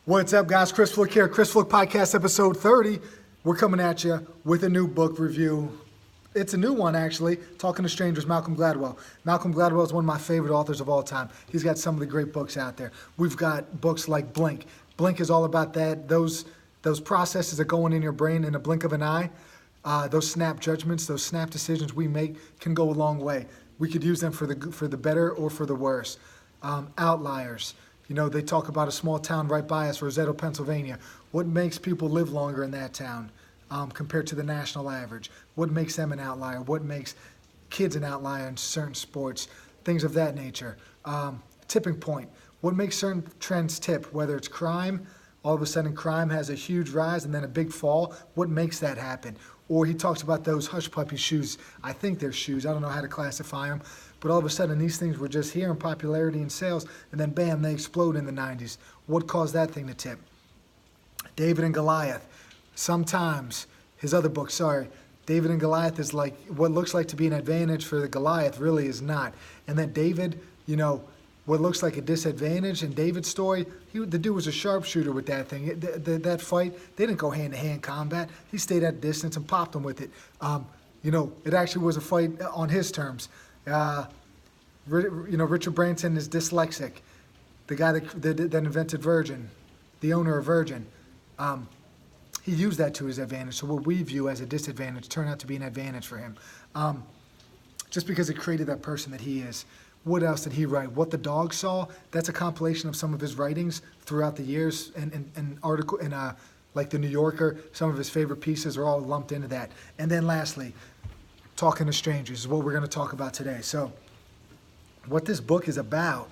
What's up, guys? Chris Fluck here. Chris Fluck Podcast, episode 30. We're coming at you with a new book review. It's a new one, actually. Talking to Strangers, Malcolm Gladwell. Malcolm Gladwell is one of my favorite authors of all time. He's got some of the great books out there. We've got books like Blink. Blink is all about that. Those processes that go on in your brain in a blink of an eye. Those snap judgments, those snap decisions we make can go a long way. We could use them for the better or for the worse. Outliers. You know, they talk about a small town right by us, Roseto, Pennsylvania. What makes people live longer in that town compared to the national average? What makes them an outlier? What makes kids an outlier in certain sports? Things of that nature. Tipping point. What makes certain trends tip? Whether it's crime, all of a sudden crime has a huge rise and then a big fall. What makes that happen? Or he talks about those hush puppy shoes. I think they're shoes. I don't know how to classify them. But all of a sudden, these things were just here in popularity and sales, and then bam, they explode in the 90s. What caused that thing to tip? David and Goliath. Sometimes, his other book, David and Goliath is like, what looks like to be an advantage for the Goliath really is not. And then David, you know, what looks like a disadvantage in David's story, the dude was a sharpshooter with that thing. That fight, they didn't go hand-to-hand combat. He stayed at a distance and popped him with it. You know, it actually was a fight on his terms. Richard Branson is dyslexic. The guy that invented Virgin, the owner of Virgin, he used that to his advantage. So what we view as a disadvantage turned out to be an advantage for him. Just because it created that person that he is. What else did he write? What the Dog Saw, that's a compilation of some of his writings throughout the years, and article in like the New Yorker. Some of his favorite pieces are all lumped into that. And then lastly, Talking to Strangers is what we're going to talk about today. So what this book is about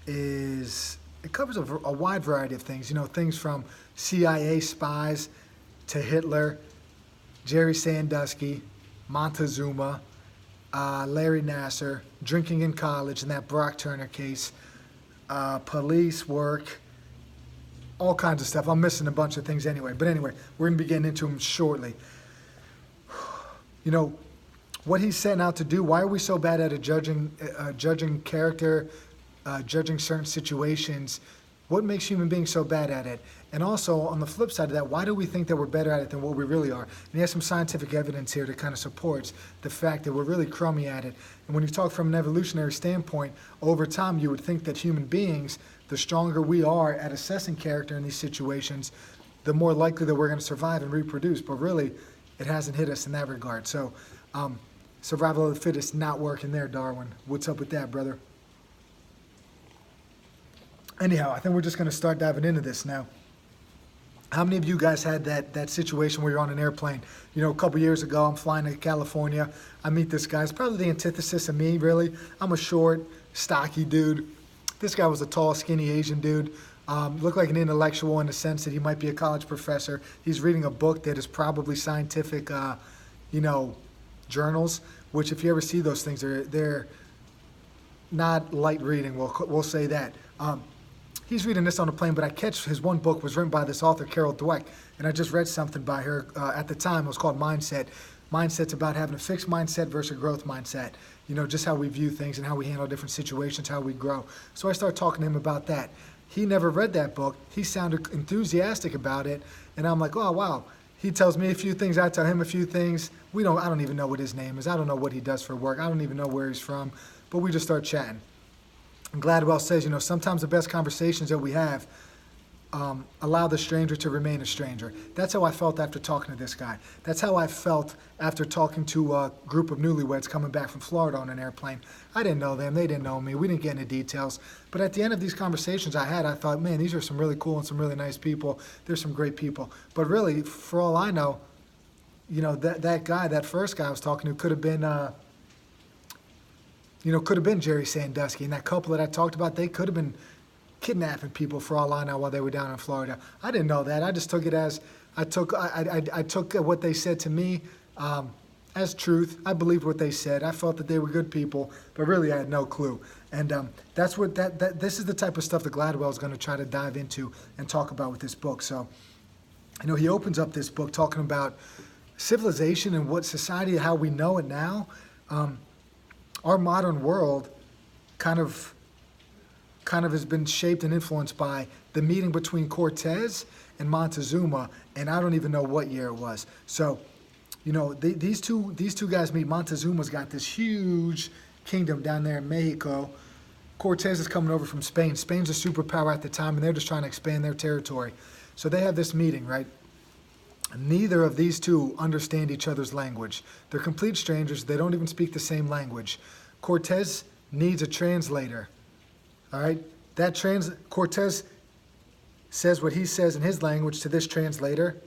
is it covers a wide variety of things. You know, things from CIA spies to Hitler, Jerry Sandusky, Montezuma, Larry Nassar, drinking in college in that Brock Turner case, police work, all kinds of stuff. I'm missing a bunch of things anyway. But anyway, we're going to be getting into them shortly. You know, what he's setting out to do, why are we so bad at judging character, judging certain situations? What makes human beings so bad at it? And also, on the flip side of that, why do we think that we're better at it than what we really are? And he has some scientific evidence here that kind of supports the fact that we're really crummy at it. And when you talk from an evolutionary standpoint, over time you would think that human beings, the stronger we are at assessing character in these situations, the more likely that we're going to survive and reproduce. But really, it hasn't hit us in that regard. So, survival of the fittest not working there, Darwin. What's up with that, brother? Anyhow, I think we're just going to start diving into this now. How many of you guys had that situation where you're on an airplane? You know, a couple years ago, I'm flying to California. I meet this guy. It's probably the antithesis of me, really. I'm a short, stocky dude. This guy was a tall, skinny Asian dude. Looked like an intellectual in the sense that he might be a college professor. He's reading a book that is probably scientific, journals, which if you ever see those things, they're not light reading. We'll say that. He's reading this on a plane, but I catch his one book was written by this author, Carol Dweck, and I just read something by her at the time. It was called Mindset. Mindset's about having a fixed mindset versus a growth mindset. You know, just how we view things and how we handle different situations, how we grow. So I started talking to him about that. He never read that book. He sounded enthusiastic about it, and I'm like, oh, wow. He tells me a few things, I tell him a few things. I don't even know what his name is. I don't know what he does for work. I don't even know where he's from, but we just start chatting. And Gladwell says, you know, sometimes the best conversations that we have allow the stranger to remain a stranger. That's how I felt after talking to this guy. That's how I felt after talking to a group of newlyweds coming back from Florida on an airplane. I didn't know them. They didn't know me. We didn't get into details. But at the end of these conversations I thought, man, these are some really cool and some really nice people. They're some great people. But really, for all I know, you know, that guy, that first guy I was talking to could have been Jerry Sandusky. And that couple that I talked about, they could have been kidnapping people for all I know while they were down in Florida. I didn't know that. I just took it as, I took what they said to me as truth. I believed what they said. I felt that they were good people, but really I had no clue. And that's what this is the type of stuff that Gladwell is going to try to dive into and talk about with this book. So, you know, he opens up this book talking about civilization and what society, how we know it now. Our modern world kind of kind of has been shaped and influenced by the meeting between Cortez and Montezuma, and I don't even know what year it was. So, you know, these two guys meet. Montezuma's got this huge kingdom down there in Mexico. Cortez is coming over from Spain. Spain's a superpower at the time, and they're just trying to expand their territory. So they have this meeting, right? Neither of these two understand each other's language. They're complete strangers. They don't even speak the same language. Cortez needs a translator. All right? Cortez says what he says in his language to this translator.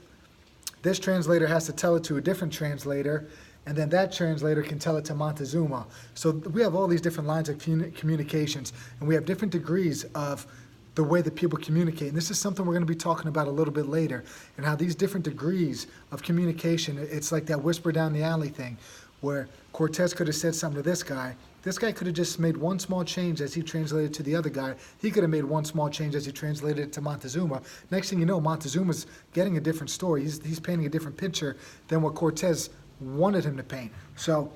This translator has to tell it to a different translator, and then that translator can tell it to Montezuma. So we have all these different lines of communications, and we have different degrees of the way that people communicate. And this is something we're going to be talking about a little bit later, and how these different degrees of communication, it's like that whisper down the alley thing, where Cortez could have said something to this guy. This guy could have just made one small change as he translated to the other guy. He could have made one small change as he translated it to Montezuma. Next thing you know, Montezuma's getting a different story. He's painting a different picture than what Cortez wanted him to paint. So,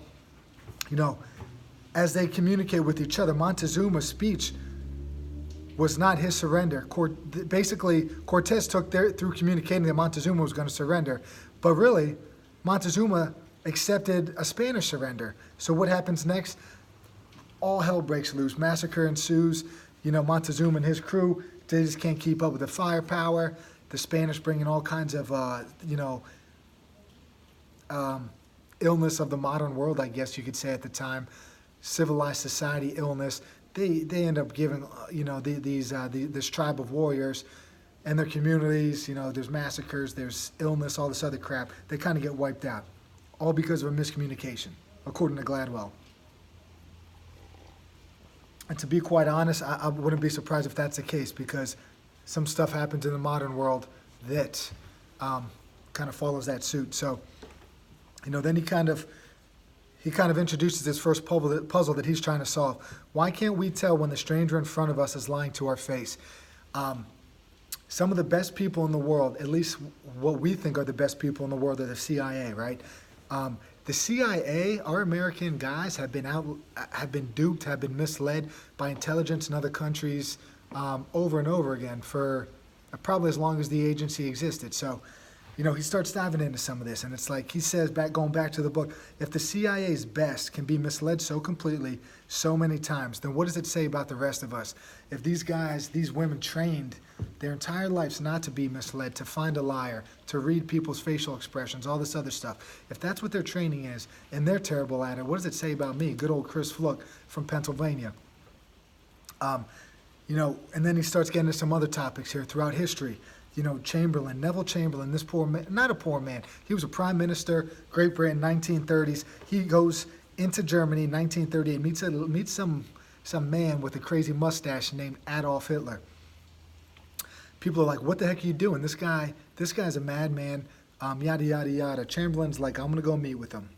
you know, as they communicate with each other, Montezuma's speech was not his surrender. Basically, Cortez took through communicating that Montezuma was going to surrender. But really, Montezuma accepted a Spanish surrender. So what happens next? All hell breaks loose. Massacre ensues. You know, Montezuma and his crew, they just can't keep up with the firepower. The Spanish bringing all kinds of, illness of the modern world, I guess you could say at the time. Civilized society illness. They end up giving, this tribe of warriors and their communities, you know, there's massacres, there's illness, all this other crap. They kind of get wiped out. All because of a miscommunication, according to Gladwell. And to be quite honest, I wouldn't be surprised if that's the case, because some stuff happens in the modern world that kind of follows that suit. So, you know, then he kind of introduces this first puzzle that he's trying to solve. Why can't we tell when the stranger in front of us is lying to our face? Some of the best people in the world, at least what we think are the best people in the world, are the CIA, right? The CIA, our American guys, have been duped, have been misled by intelligence in other countries over and over again for probably as long as the agency existed. So, you know, he starts diving into some of this, and it's like he says, going back to the book, if the CIA's best can be misled so completely so many times, then what does it say about the rest of us? If these guys, these women trained their entire lives not to be misled, to find a liar, to read people's facial expressions, all this other stuff, if that's what their training is, and they're terrible at it, what does it say about me, good old Chris Fluck from Pennsylvania? You know, and then he starts getting into some other topics here throughout history. You know, Neville Chamberlain, this poor man, not a poor man, he was a prime minister, Great Britain, 1930s. He goes into Germany in 1938, meets some man with a crazy mustache named Adolf Hitler. People are like, what the heck are you doing? This guy's a madman, yada, yada, yada. Chamberlain's like, I'm going to go meet with him.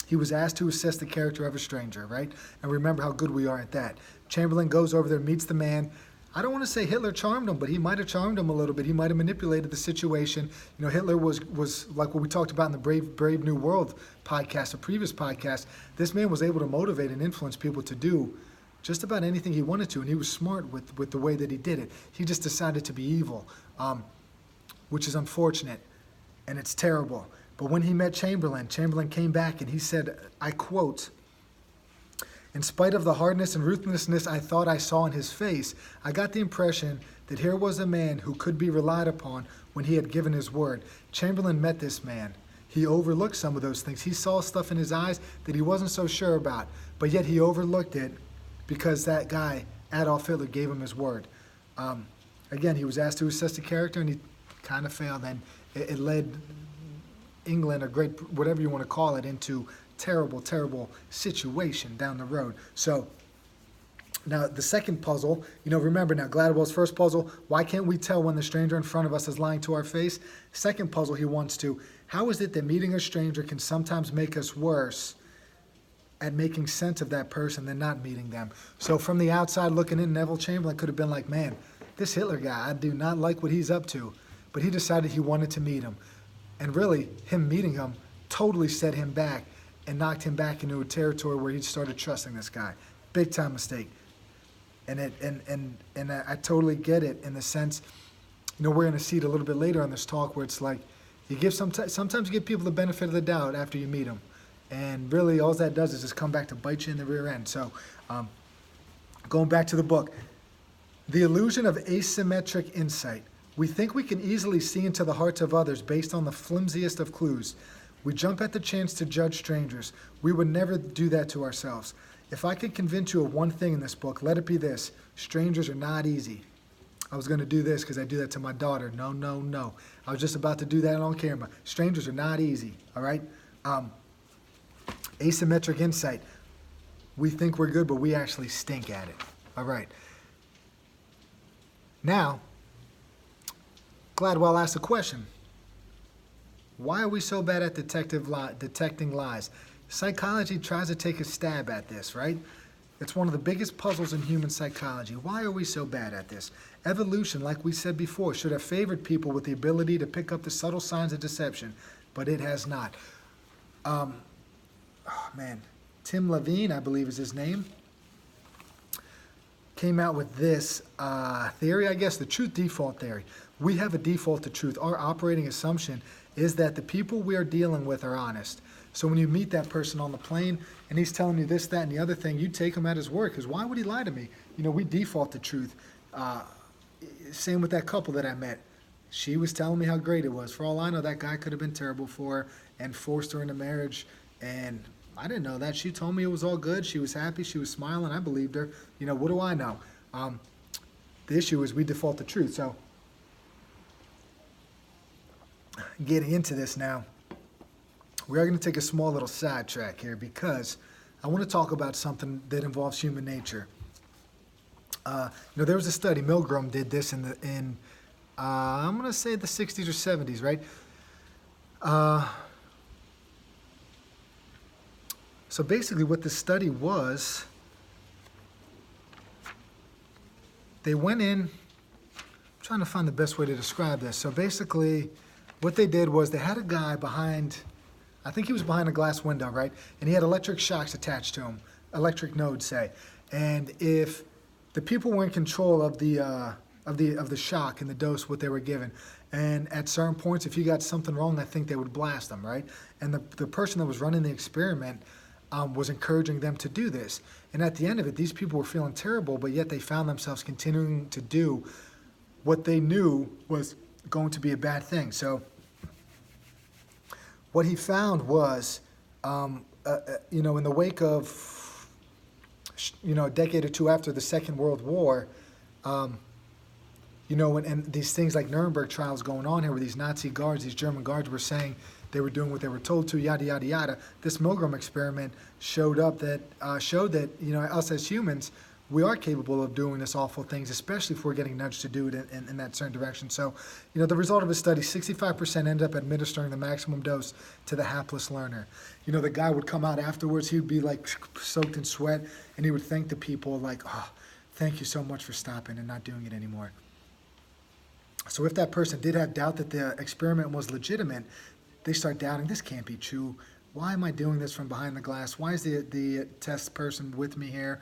He was asked to assess the character of a stranger, right? And remember how good we are at that. Chamberlain goes over there, meets the man. I don't want to say Hitler charmed him, but he might have charmed him a little bit. He might have manipulated the situation. You know, Hitler was like what we talked about in the Brave New World podcast, a previous podcast. This man was able to motivate and influence people to do just about anything he wanted to, and he was smart with the way that he did it. He just decided to be evil, which is unfortunate, and it's terrible. But when he met Chamberlain came back and he said, I quote, "In spite of the hardness and ruthlessness I thought I saw in his face, I got the impression that here was a man who could be relied upon when he had given his word." Chamberlain met this man. He overlooked some of those things. He saw stuff in his eyes that he wasn't so sure about, but yet he overlooked it because that guy, Adolf Hitler, gave him his word. Again, he was asked to assess the character, and he kind of failed, and it led England, or great, whatever you want to call it, into terrible, terrible situation down the road. So now the second puzzle, you know, remember now Gladwell's first puzzle, why can't we tell when the stranger in front of us is lying to our face? Second puzzle he wants to, how is it that meeting a stranger can sometimes make us worse at making sense of that person than not meeting them? So from the outside looking in, Neville Chamberlain could have been like, man, this Hitler guy, I do not like what he's up to. But he decided he wanted to meet him. And really, him meeting him totally set him back and knocked him back into a territory where he started trusting this guy. Big time mistake. And I totally get it in the sense, we're going to see it a little bit later on this talk where it's like you give sometimes you give people the benefit of the doubt after you meet them, and really all that does is just come back to bite you in the rear end. So going back to the book, the illusion of asymmetric insight. We think we can easily see into the hearts of others based on the flimsiest of clues. We jump at the chance to judge strangers. We would never do that to ourselves. If I could convince you of one thing in this book, let it be this: strangers are not easy. I was going to do this because I do that to my daughter. No, no, no. I was just about to do that on camera. Strangers are not easy, all right? Asymmetric insight. We think we're good, but we actually stink at it, all right? Now, Gladwell asked a question. Why are we so bad at detecting lies? Psychology tries to take a stab at this, right? It's one of the biggest puzzles in human psychology. Why are we so bad at this? Evolution, like we said before, should have favored people with the ability to pick up the subtle signs of deception, but it has not. Tim Levine, I believe is his name, came out with this theory, I guess, the truth default theory. We have a default to truth. Our operating assumption is that the people we are dealing with are honest. So when you meet that person on the plane and he's telling you this, that, and the other thing, you take him at his word, because why would he lie to me? We default to truth. Same with that couple that I met. She was telling me how great it was. For all I know, that guy could have been terrible for her and forced her into marriage, and I didn't know that. She told me it was all good. She was happy. She was smiling. I believed her. What do I know? The issue is we default to truth. So getting into this now, we are going to take a small little sidetrack here because I want to talk about something that involves human nature. There was a study, Milgram did this in I'm going to say the 60s or 70s, right? So basically what the study was, they went in, I'm trying to find the best way to describe this. So basically what they did was they had a guy behind, I think he was behind a glass window, right? And he had electric shocks attached to him, electric nodes, say. And if the people were in control of the shock and the dose, what they were given, and at certain points, if you got something wrong, I think they would blast them, right? And the person that was running the experiment was encouraging them to do this. And at the end of it, these people were feeling terrible, but yet they found themselves continuing to do what they knew was going to be a bad thing. So what he found was, in the wake of, a decade or two after the Second World War, and these things like Nuremberg trials going on here, where these Nazi guards, these German guards were saying they were doing what they were told to, yada, yada, yada. This Milgram experiment showed that us as humans, we are capable of doing this awful things, especially if we're getting nudged to do it in that certain direction. So, the result of his study, 65% ended up administering the maximum dose to the hapless learner. The guy would come out afterwards, he would be like soaked in sweat, and he would thank the people like, oh, thank you so much for stopping and not doing it anymore. So if that person did have doubt that the experiment was legitimate, they start doubting, this can't be true. Why am I doing this from behind the glass? Why is the test person with me here?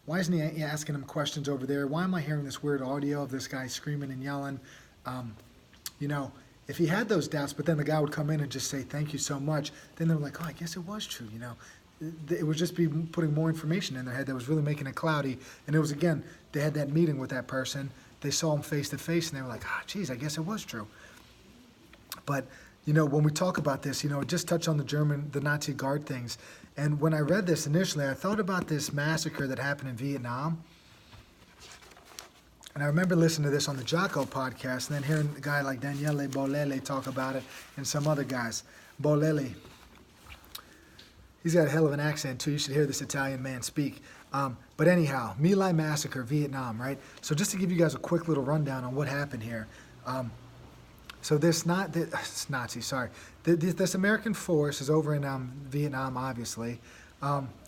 Why isn't he asking him questions over there? Why am I hearing this weird audio of this guy screaming and yelling? If he had those doubts, but then the guy would come in and just say, thank you so much, then they're like, oh, I guess it was true, It would just be putting more information in their head that was really making it cloudy. And it was, again, they had that meeting with that person. They saw him face to face, and they were like, geez, I guess it was true. But, when we talk about this, just touch on the Nazi guard things. And when I read this initially, I thought about this massacre that happened in Vietnam. And I remember listening to this on the Jocko podcast, and then hearing a guy like Daniele Bolele talk about it, and some other guys. Bolele. He's got a hell of an accent, too. You should hear this Italian man speak. But anyhow, My Lai Massacre, Vietnam, right? So just to give you guys a quick little rundown on what happened here. So this American force is over in Vietnam, obviously.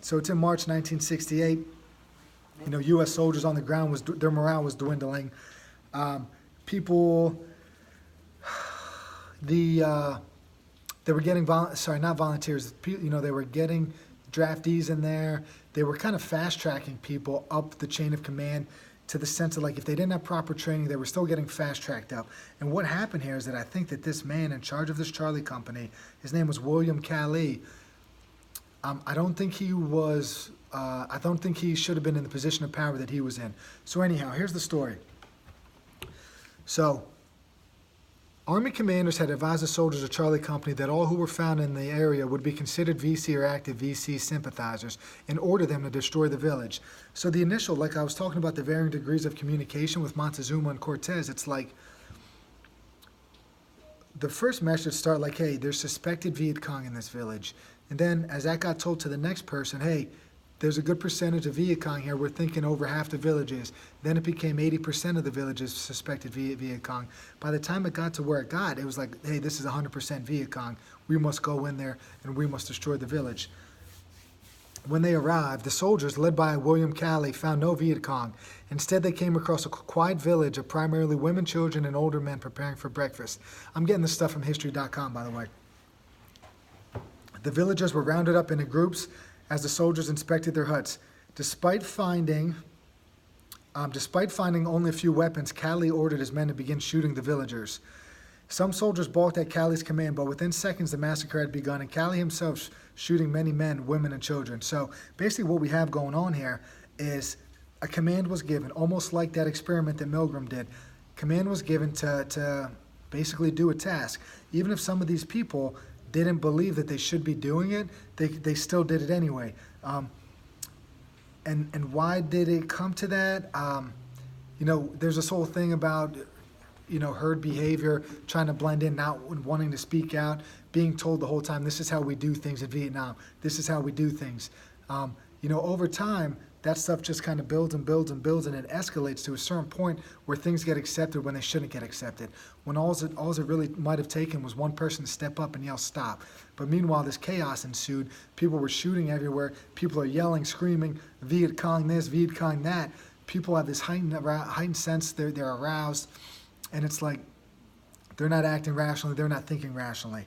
So it's in March 1968. U.S. soldiers on the ground, their morale was dwindling. They were getting, not volunteers, they were getting draftees in there. They were kind of fast-tracking people up the chain of command to the sense of, like, if they didn't have proper training, they were still getting fast-tracked up. And what happened here is that I think that this man in charge of this Charlie company, his name was William Calley. I don't think he was, I don't think he should have been in the position of power that he was in. So anyhow, here's the story. So, Army commanders had advised the soldiers of Charlie Company that all who were found in the area would be considered VC or active VC sympathizers and order them to destroy the village. So the initial, like I was talking about the varying degrees of communication with Montezuma and Cortez, it's like the first message started like, hey, there's suspected Viet Cong in this village. And then as that got told to the next person, hey, there's a good percentage of Viet Cong here. We're thinking over half the villages. Then it became 80% of the villages suspected Viet Cong. By the time it got to where it got, it was like, hey, this is 100% Viet Cong. We must go in there and we must destroy the village. When they arrived, the soldiers, led by William Calley, found no Viet Cong. Instead, they came across a quiet village of primarily women, children, and older men preparing for breakfast. I'm getting this stuff from history.com, by the way. The villagers were rounded up into groups as the soldiers inspected their huts. Despite finding only a few weapons, Calley ordered his men to begin shooting the villagers. Some soldiers balked at Calley's command, but within seconds the massacre had begun, and Calley himself shooting many men, women, and children. So basically what we have going on here is a command was given, almost like that experiment that Milgram did. Command was given to basically do a task. Even if some of these people didn't believe that they should be doing it, they still did it anyway. And why did it come to that? There's this whole thing about, herd behavior, trying to blend in, not wanting to speak out, being told the whole time, this is how we do things in Vietnam. This is how we do things. Over time, that stuff just kind of builds and builds and builds, and it escalates to a certain point where things get accepted when they shouldn't get accepted. When all it really might have taken was one person to step up and yell, stop. But meanwhile, this chaos ensued. People were shooting everywhere. People are yelling, screaming, Viet Cong this, Viet Cong that. People have this heightened sense, they're aroused, and it's like they're not acting rationally, they're not thinking rationally.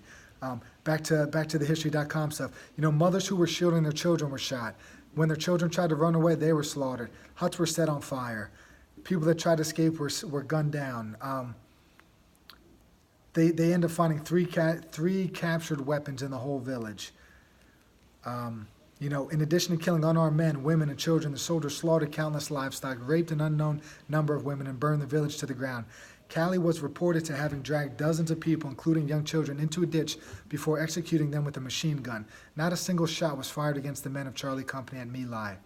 Back to the history.com stuff. Mothers who were shielding their children were shot. When their children tried to run away, they were slaughtered. Huts were set on fire. People that tried to escape were gunned down. They ended up finding three captured weapons in the whole village. In addition to killing unarmed men, women, and children, the soldiers slaughtered countless livestock, raped an unknown number of women, and burned the village to the ground. Calley was reported to having dragged dozens of people, including young children, into a ditch before executing them with a machine gun. Not a single shot was fired against the men of Charlie Company at My Lai.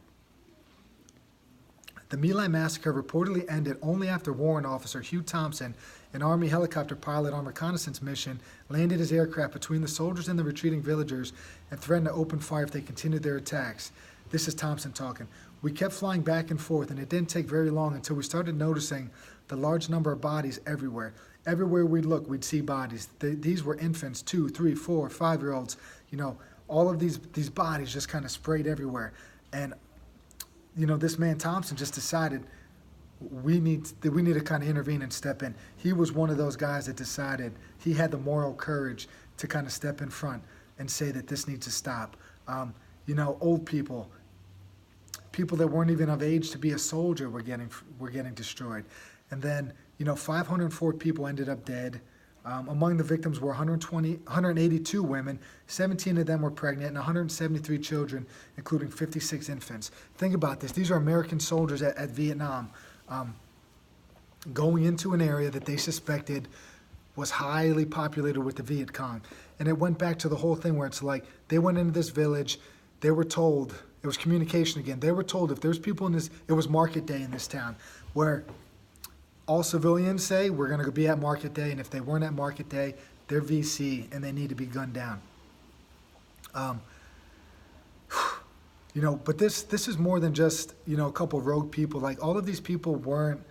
The My Lai massacre reportedly ended only after warrant officer Hugh Thompson, an Army helicopter pilot on reconnaissance mission, landed his aircraft between the soldiers and the retreating villagers and threatened to open fire if they continued their attacks. This is Thompson talking. We kept flying back and forth, and it didn't take very long until we started noticing the large number of bodies everywhere. Everywhere we'd look, we'd see bodies. These were infants, 2, 3, 4, 5-year-olds. All of these bodies just kind of sprayed everywhere. And, this man Thompson just decided we need to kind of intervene and step in. He was one of those guys that decided he had the moral courage to kind of step in front and say that this needs to stop. Old people that weren't even of age to be a soldier were getting destroyed. And then, 504 people ended up dead. Among the victims were 182 women, 17 of them were pregnant, and 173 children, including 56 infants. Think about this. These are American soldiers at Vietnam going into an area that they suspected was highly populated with the Viet Cong. And it went back to the whole thing where it's like they went into this village, they were told, it was communication again, they were told if there's people in this, it was market day in this town, where all civilians say we're going to be at market day, and if they weren't at market day, they're VC and they need to be gunned down. But this is more than just a couple rogue people. Like, all of these people weren't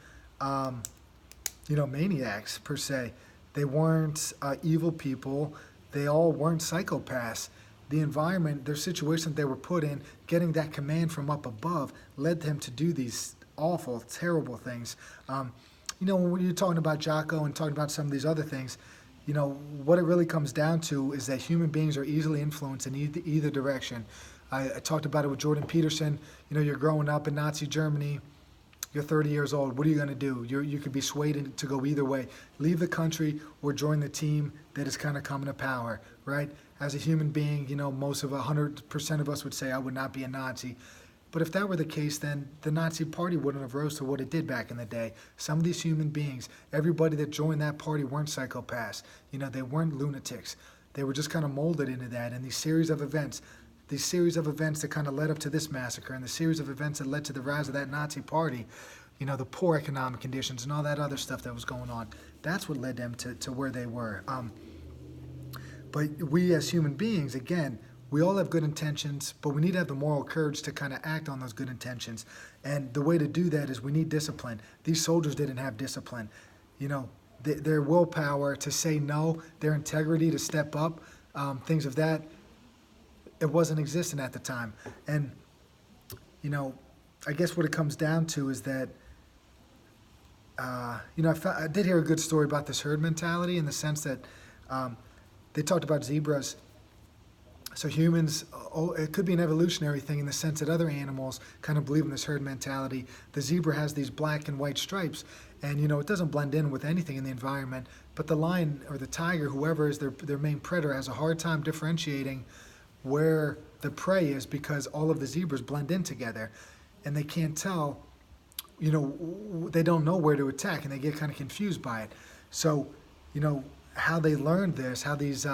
maniacs per se. They weren't evil people. They all weren't psychopaths. The environment, their situation they were put in, getting that command from up above, led them to do these awful, terrible things. When you're talking about Jocko and talking about some of these other things, what it really comes down to is that human beings are easily influenced in either direction. I talked about it with Jordan Peterson. You're growing up in Nazi Germany. You're 30 years old. What are you going to do? You could be swayed to go either way. Leave the country or join the team that is kind of coming to power, right? As a human being, most of 100% of us would say, I would not be a Nazi. But if that were the case, then the Nazi party wouldn't have rose to what it did back in the day. Some of these human beings, everybody that joined that party weren't psychopaths. They weren't lunatics. They were just kind of molded into that. And these series of events that kind of led up to this massacre, and the series of events that led to the rise of that Nazi party, the poor economic conditions and all that other stuff that was going on, that's what led them to where they were. But we as human beings, again, we all have good intentions, but we need to have the moral courage to kind of act on those good intentions. And the way to do that is we need discipline. These soldiers didn't have discipline. Their willpower to say no, their integrity to step up, things of that, it wasn't existent at the time. And, I guess what it comes down to is that, I did hear a good story about this herd mentality in the sense that they talked about zebras. So humans, it could be an evolutionary thing in the sense that other animals kind of believe in this herd mentality. The zebra has these black and white stripes, and it doesn't blend in with anything in the environment. But the lion or the tiger, whoever is their main predator, has a hard time differentiating where the prey is because all of the zebras blend in together, and they can't tell. They don't know where to attack, and they get kind of confused by it. So, how they learned this, how these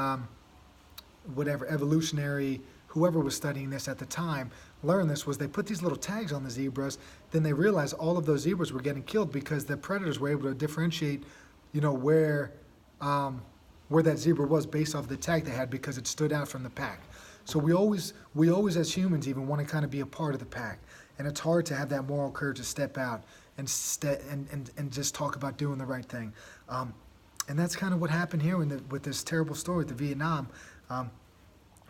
whatever evolutionary, whoever was studying this at the time, learned this was they put these little tags on the zebras. Then they realized all of those zebras were getting killed because the predators were able to differentiate, where that zebra was based off the tag they had because it stood out from the pack. So we always as humans even want to kind of be a part of the pack, and it's hard to have that moral courage to step out and just talk about doing the right thing. And that's kind of what happened here with this terrible story with the Vietnam. A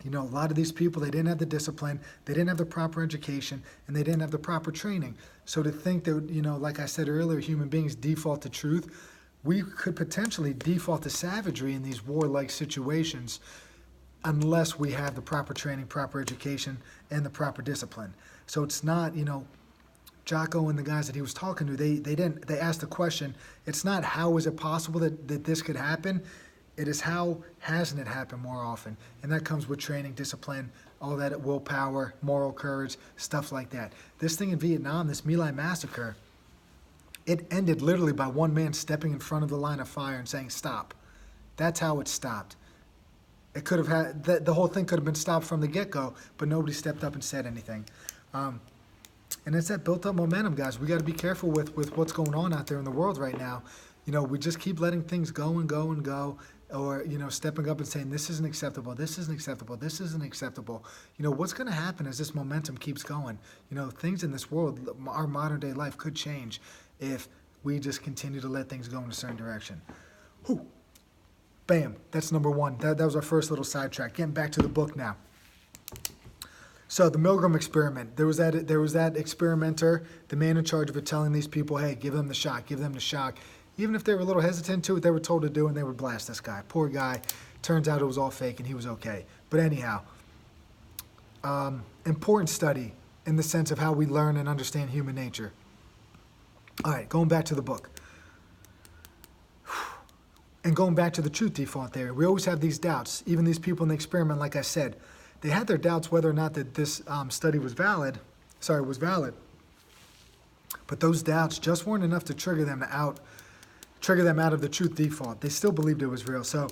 lot of these people, they didn't have the discipline, they didn't have the proper education, and they didn't have the proper training. So to think that, like I said earlier, human beings default to truth, we could potentially default to savagery in these warlike situations unless we have the proper training, proper education, and the proper discipline. So it's not, Jocko and the guys that he was talking to, they asked the question, it's not how is it possible that this could happen, it is how hasn't it happened more often. And that comes with training, discipline, all that willpower, moral courage, stuff like that. This thing in Vietnam, this My Lai massacre, it ended literally by one man stepping in front of the line of fire and saying, stop. That's how it stopped. It could have had, the whole thing could have been stopped from the get-go, but nobody stepped up and said anything. And it's that built-up momentum, guys. We got to be careful with what's going on out there in the world right now. We just keep letting things go and go and go, or, stepping up and saying, this isn't acceptable, this isn't acceptable, this isn't acceptable. What's going to happen as this momentum keeps going? Things in this world, our modern-day life could change if we just continue to let things go in a certain direction. Whew. Bam, that's number one. That was our first little sidetrack. Getting back to the book now. So the Milgram experiment, there was that experimenter, the man in charge of it, telling these people, hey, give them the shock, give them the shock. Even if they were a little hesitant to it, they were told to do it, and they would blast this guy. Poor guy. Turns out it was all fake, and he was okay. But anyhow, important study in the sense of how we learn and understand human nature. All right, going back to the book. And going back to the truth default theory, we always have these doubts. Even these people in the experiment, like I said, they had their doubts whether or not that this study was valid. But those doubts just weren't enough to trigger them out of the truth default. They still believed it was real. So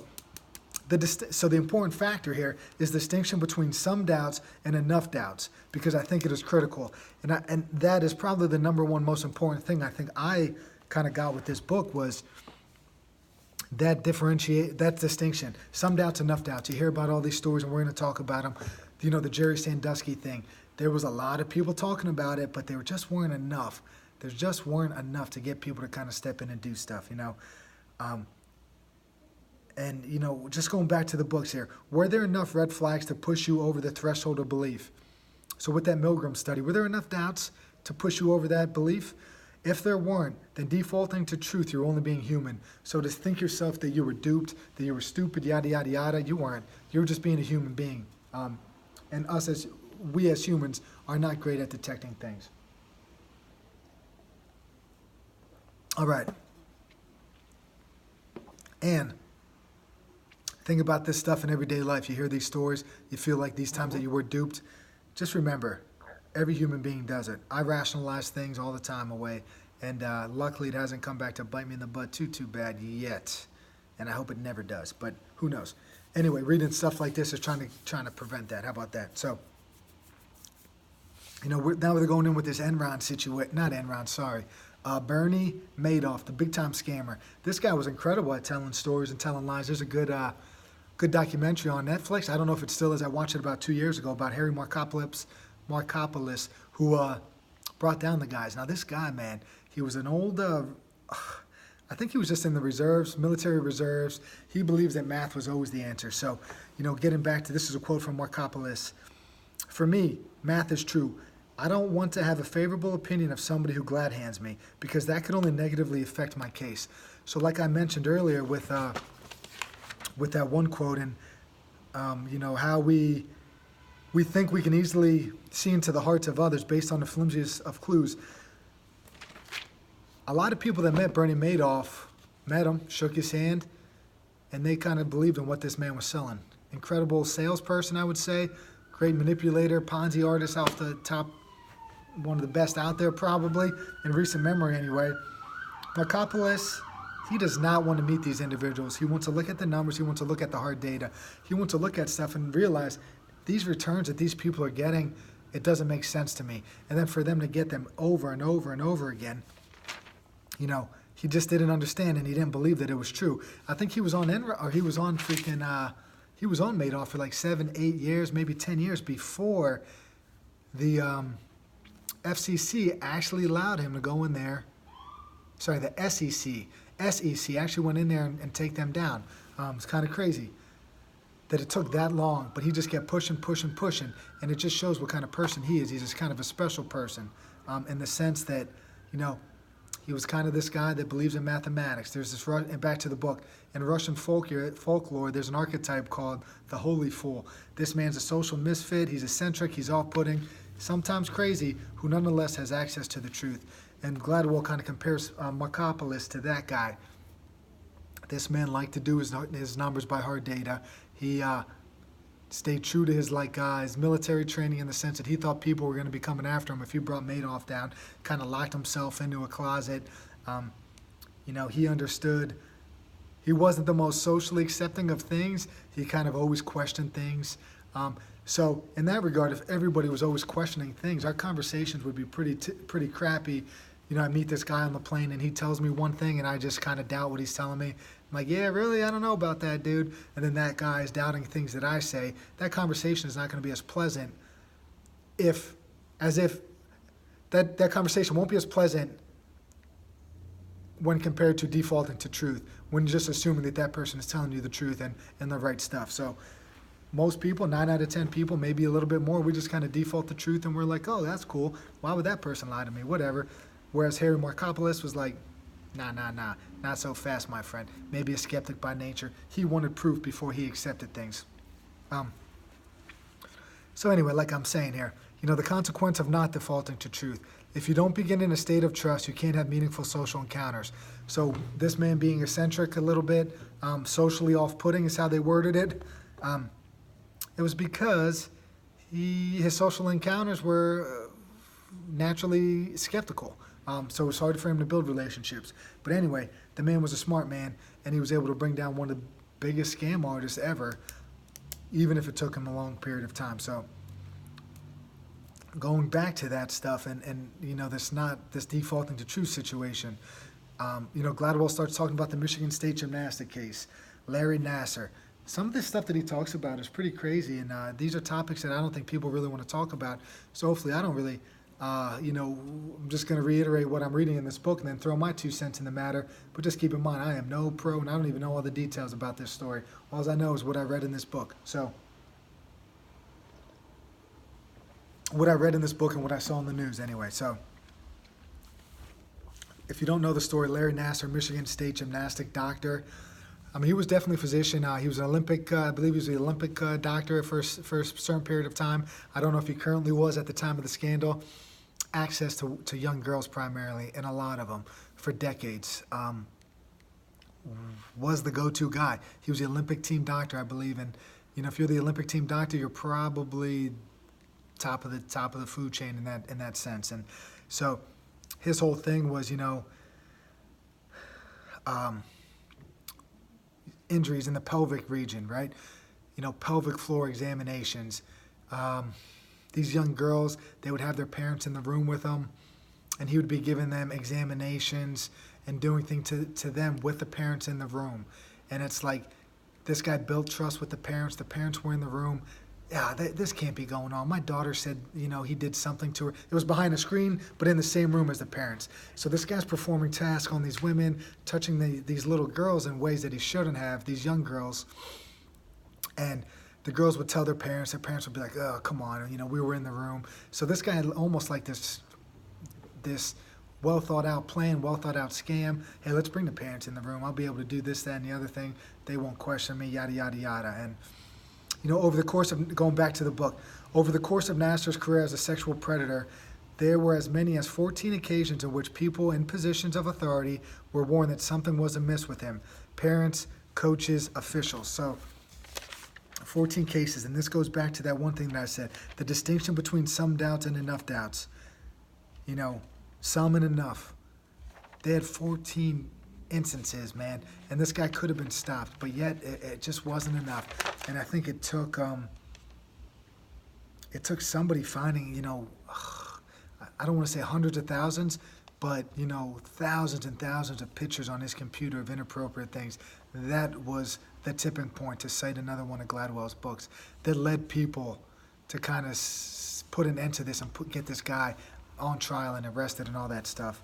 the important factor here is distinction between some doubts and enough doubts, because I think it is critical. And that is probably the number one most important thing I think I kind of got with this book was that distinction. Some doubts, enough doubts. You hear about all these stories, and we're going to talk about them. The Jerry Sandusky thing. There was a lot of people talking about it, but there just weren't enough. There just weren't enough to get people to kind of step in and do stuff, just going back to the books here, were there enough red flags to push you over the threshold of belief? So with that Milgram study, were there enough doubts to push you over that belief? If there weren't, then defaulting to truth, you're only being human. So to think yourself that you were duped, that you were stupid, yada, yada, yada, you weren't. You were just being a human being. And us as we as humans are not great at detecting things. All right. And think about this stuff in everyday life. You hear these stories, you feel like these times that you were duped. Just remember, every human being does it. I rationalize things all the time away, and luckily it hasn't come back to bite me in the butt too bad yet. And I hope it never does, but who knows. Anyway, reading stuff like this is trying to prevent that. How about that? So, now we're going in with this Enron situation. Not Enron, sorry. Bernie Madoff, the big-time scammer. This guy was incredible at telling stories and telling lies. There's a good documentary on Netflix. I don't know if it still is. I watched it about 2 years ago about Harry Markopolis, who brought down the guys. Now, this guy, man, he was an old... I think he was just in the reserves, military reserves. He believes that math was always the answer. So, getting back to this is a quote from Markopolis. For me, math is true. I don't want to have a favorable opinion of somebody who glad hands me, because that could only negatively affect my case. So like I mentioned earlier with that one quote, and how we think we can easily see into the hearts of others based on the flimsiest of clues. A lot of people that met Bernie Madoff met him, shook his hand, and they kind of believed in what this man was selling. Incredible salesperson, I would say. Great manipulator, Ponzi artist off the top, one of the best out there probably, in recent memory anyway. Markopolis, he does not want to meet these individuals. He wants to look at the numbers. He wants to look at the hard data. He wants to look at stuff and realize these returns that these people are getting, it doesn't make sense to me. And then for them to get them over and over and over again, he just didn't understand, and he didn't believe that it was true. I think he was on he was on Madoff for like 7, 8 years, maybe 10 years before the FCC actually allowed him to go in there. Sorry, the SEC actually went in there and take them down. It's kind of crazy that it took that long, but he just kept pushing, and it just shows what kind of person he is. He's just kind of a special person in the sense that, he was kind of this guy that believes in mathematics. There's this, and back to the book, in Russian folklore, there's an archetype called the holy fool. This man's a social misfit. He's eccentric. He's off-putting, sometimes crazy, who nonetheless has access to the truth. And Gladwell kind of compares Markopolis to that guy. This man liked to do his numbers by hard data. He stayed true to his military training in the sense that he thought people were going to be coming after him if he brought Madoff down. Kind of locked himself into a closet. He understood. He wasn't the most socially accepting of things. He kind of always questioned things. So in that regard, if everybody was always questioning things, our conversations would be pretty crappy. I meet this guy on the plane and he tells me one thing and I just kind of doubt what he's telling me. I'm like, yeah, really? I don't know about that, dude. And then that guy is doubting things that I say. That conversation is not going to be as pleasant as if that conversation won't be as pleasant when compared to defaulting to truth, when just assuming that person is telling you the truth and the right stuff. So most people, 9 out of 10 people, maybe a little bit more, we just kind of default to truth and we're like, oh, that's cool. Why would that person lie to me? Whatever. Whereas Harry Markopolis was like, nah, not so fast, my friend. Maybe a skeptic by nature. He wanted proof before he accepted things. So anyway, like I'm saying here, the consequence of not defaulting to truth. If you don't begin in a state of trust, you can't have meaningful social encounters. So this man being eccentric a little bit, socially off-putting is how they worded it. It was because his social encounters were naturally skeptical. So it was hard for him to build relationships. But anyway, the man was a smart man, and he was able to bring down one of the biggest scam artists ever, even if it took him a long period of time. So going back to that stuff and this defaulting to truth situation, Gladwell starts talking about the Michigan State gymnastic case, Larry Nassar. Some of this stuff that he talks about is pretty crazy, and these are topics that I don't think people really want to talk about. So hopefully I don't really... I'm just going to reiterate what I'm reading in this book and then throw my 2 cents in the matter. But just keep in mind, I am no pro, and I don't even know all the details about this story. All I know is what I read in this book. So, what I read in this book and what I saw in the news anyway. So, if you don't know the story, Larry Nassar, Michigan State gymnastic doctor, I mean, he was definitely a physician. He was an Olympic, I believe he was the Olympic doctor for a certain period of time. I don't know if he currently was at the time of the scandal. Access to young girls primarily, and a lot of them for decades. Was the go-to guy. He was the Olympic team doctor, I believe, and if you're the Olympic team doctor, you're probably top of the food chain in that sense. And so his whole thing was, injuries in the pelvic region, right? Pelvic floor examinations. These young girls, they would have their parents in the room with them, and he would be giving them examinations and doing things to them with the parents in the room. And it's like, this guy built trust with the parents. The parents were in the room. Yeah, this can't be going on. My daughter said, he did something to her. It was behind a screen, but in the same room as the parents. So this guy's performing tasks on these women, touching these little girls in ways that he shouldn't have, these young girls. And the girls would tell their parents would be like, oh, come on, we were in the room. So this guy had almost like this well-thought-out plan, well-thought-out scam. Hey, let's bring the parents in the room. I'll be able to do this, that, and the other thing. They won't question me, yada, yada, yada. And, over the course of, going back to the book, over the course of Nassar's career as a sexual predator, there were as many as 14 occasions in which people in positions of authority were warned that something was amiss with him. Parents, coaches, officials. So 14 cases, and this goes back to that one thing that I said, the distinction between some doubts and enough doubts. Some and enough. They had 14 instances, man, and this guy could have been stopped, but yet it just wasn't enough. And I think it took somebody finding, I don't want to say hundreds of thousands, but thousands and thousands of pictures on his computer of inappropriate things. That was the tipping point, to cite another one of Gladwell's books, that led people to kind of put an end to this and get this guy on trial and arrested and all that stuff.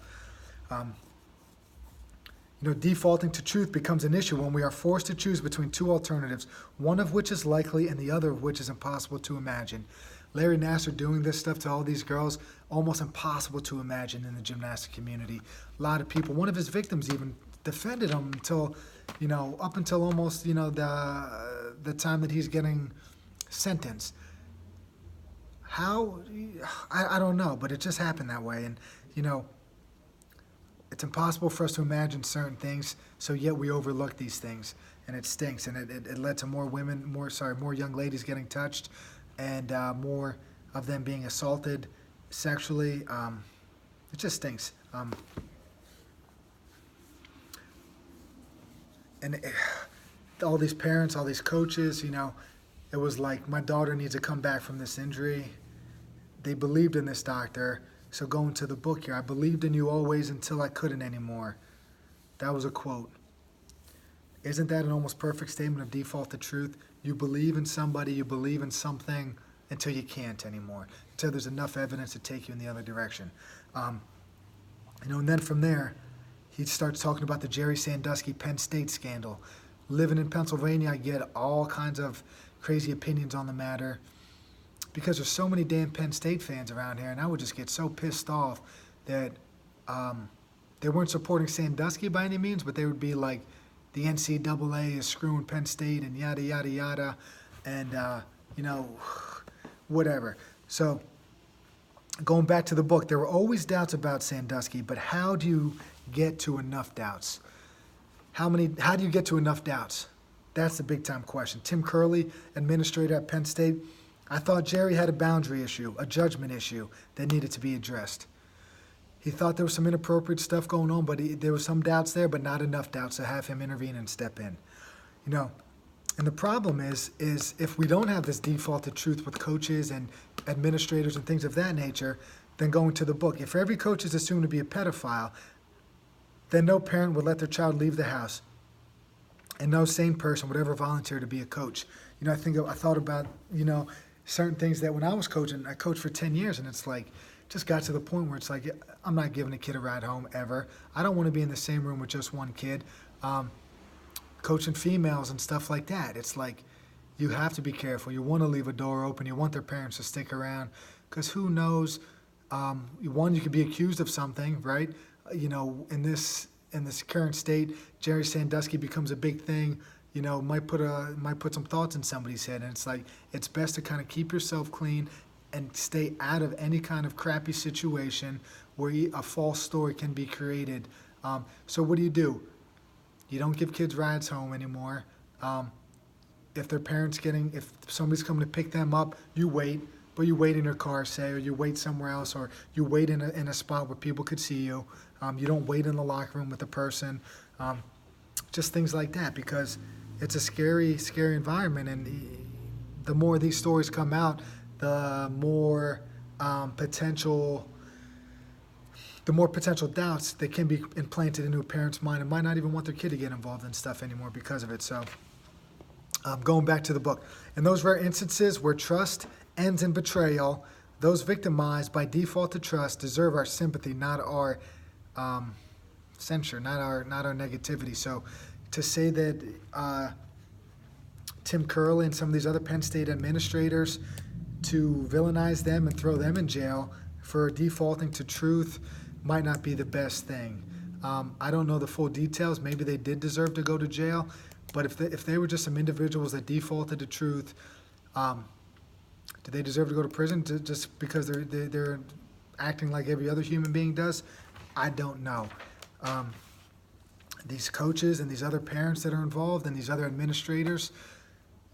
Defaulting to truth becomes an issue when we are forced to choose between two alternatives, one of which is likely and the other of which is impossible to imagine. Larry Nassar doing this stuff to all these girls, almost impossible to imagine in the gymnastic community. A lot of people, one of his victims even defended him until, up until almost, the time that he's getting sentenced. How? I don't know, but it just happened that way. And, it's impossible for us to imagine certain things, so yet we overlook these things, and it stinks. And it led to more young ladies getting touched, and more of them being assaulted sexually. It just stinks. All these parents, all these coaches, it was like, my daughter needs to come back from this injury. They believed in this doctor. So going to the book here, I believed in you always until I couldn't anymore. That was a quote. Isn't that an almost perfect statement of default to truth? You believe in somebody, you believe in something until you can't anymore, until there's enough evidence to take you in the other direction. And then from there, he starts talking about the Jerry Sandusky Penn State scandal. Living in Pennsylvania, I get all kinds of crazy opinions on the matter, because there's so many damn Penn State fans around here, and I would just get so pissed off that they weren't supporting Sandusky by any means, but they would be like, the NCAA is screwing Penn State and yada, yada, yada, and, whatever. So going back to the book, there were always doubts about Sandusky, but how do you get to enough doubts? How do you get to enough doubts? That's the big-time question. Tim Curley, administrator at Penn State, I thought Jerry had a boundary issue, a judgment issue that needed to be addressed. He thought there was some inappropriate stuff going on, but there were some doubts there, but not enough doubts to have him intervene and step in. And the problem is if we don't have this default to truth with coaches and administrators and things of that nature, then going to the book. If every coach is assumed to be a pedophile, then no parent would let their child leave the house, and no sane person would ever volunteer to be a coach. I thought about, certain things that when I was coaching, I coached for 10 years, and it's like, just got to the point where it's like, I'm not giving a kid a ride home ever. I don't want to be in the same room with just one kid. Coaching females and stuff like that, it's like, you have to be careful. You want to leave a door open. You want their parents to stick around, because who knows, one, you could be accused of something, right? In this in this current state, Jerry Sandusky becomes a big thing, might put some thoughts in somebody's head. And it's like, it's best to kind of keep yourself clean and stay out of any kind of crappy situation where a false story can be created. So what do? You don't give kids rides home anymore. If their if somebody's coming to pick them up, you wait, but you wait in your car, say, or you wait somewhere else, or you wait in a spot where people could see you. You don't wait in the locker room with the person. Just things like that, because it's a scary, scary environment. And the more these stories come out, the more potential doubts that can be implanted into a parent's mind and might not even want their kid to get involved in stuff anymore because of it. So going back to the book, in those rare instances where trust ends in betrayal, those victimized by default to trust deserve our sympathy, not our censure, not our negativity. So to say that Tim Curley and some of these other Penn State administrators, to villainize them and throw them in jail for defaulting to truth might not be the best thing. I don't know the full details. Maybe they did deserve to go to jail, but if they were just some individuals that defaulted to truth, do they deserve to go to prison just because they're acting like every other human being does? I don't know. These coaches and these other parents that are involved and these other administrators,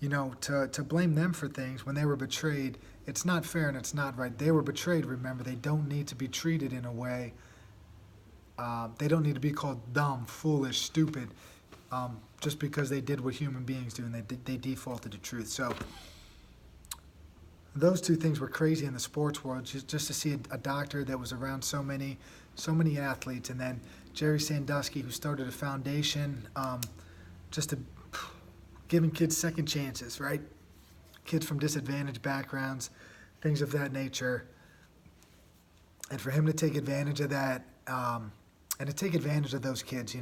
to blame them for things when they were betrayed, it's not fair and it's not right. They were betrayed, remember. They don't need to be treated in a way. They don't need to be called dumb, foolish, stupid, just because they did what human beings do and they defaulted to truth. So those two things were crazy in the sports world, just to see a doctor that was around so many athletes, and then Jerry Sandusky, who started a foundation just to giving kids second chances, right? Kids from disadvantaged backgrounds, things of that nature. And for him to take advantage of that, and to take advantage of those kids,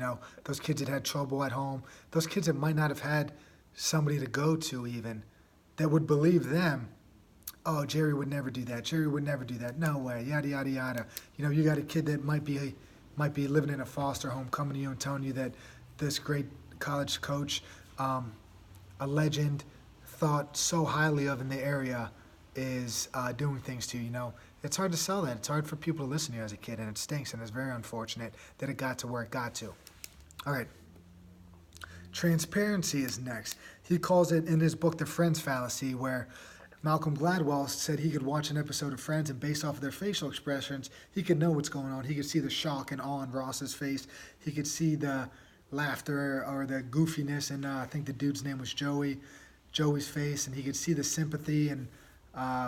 those kids that had trouble at home, those kids that might not have had somebody to go to even, that would believe them. Oh, Jerry would never do that. Jerry would never do that. No way, yada, yada, yada. You got a kid that might be living in a foster home, coming to you and telling you that this great college coach, a legend, thought so highly of in the area, is doing things to you. It's hard to sell that. It's hard for people to listen to you as a kid, and it stinks, and it's very unfortunate that it got to where it got to. All right. Transparency is next. He calls it in his book the Friends Fallacy, where Malcolm Gladwell said he could watch an episode of Friends, and based off of their facial expressions, he could know what's going on. He could see the shock and awe in Ross's face. He could see the laughter or the goofiness, and I think the dude's name was Joey's face, and he could see the sympathy and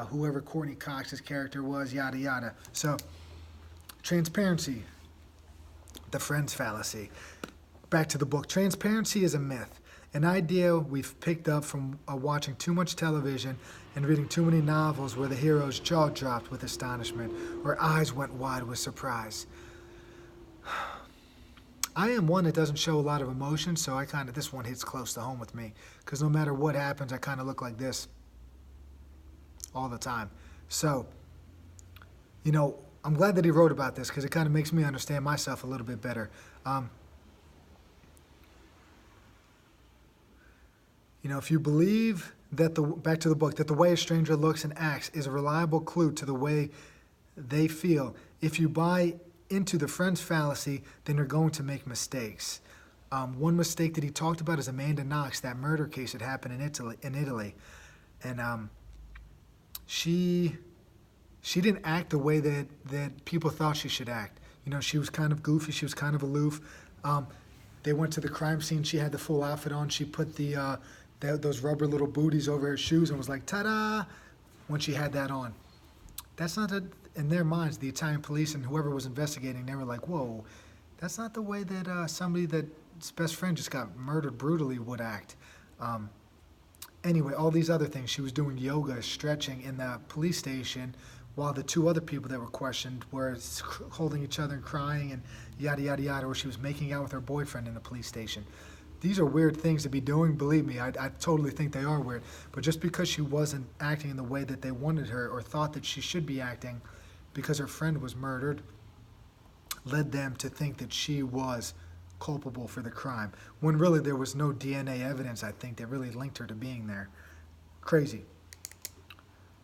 whoever Courtney Cox's character was, yada, yada. So, transparency, the Friends Fallacy. Back to the book. Transparency is a myth, an idea we've picked up from watching too much television and reading too many novels where the hero's jaw dropped with astonishment or eyes went wide with surprise. I am one that doesn't show a lot of emotion, so this one hits close to home with me, because no matter what happens, I kind of look like this all the time. So, I'm glad that he wrote about this, because it kind of makes me understand myself a little bit better. If you believe that back to the book, that the way a stranger looks and acts is a reliable clue to the way they feel, if you buy into the Friends Fallacy, then you're going to make mistakes. One mistake that he talked about is Amanda Knox, that murder case that happened in Italy. And she didn't act the way that people thought she should act. She was kind of goofy, she was kind of aloof. They went to the crime scene, she had the full outfit on, she put those rubber little booties over her shoes and was like, ta-da, when she had that on. That's not in their minds, the Italian police and whoever was investigating, they were like, whoa, that's not the way that somebody that's best friend just got murdered brutally would act. Anyway, all these other things. She was doing yoga, stretching in the police station while the two other people that were questioned were holding each other and crying and yada, yada, yada, or she was making out with her boyfriend in the police station. These are weird things to be doing. Believe me, I totally think they are weird. But just because she wasn't acting in the way that they wanted her or thought that she should be acting because her friend was murdered, led them to think that she was culpable for the crime, when really there was no DNA evidence, I think, that really linked her to being there. Crazy.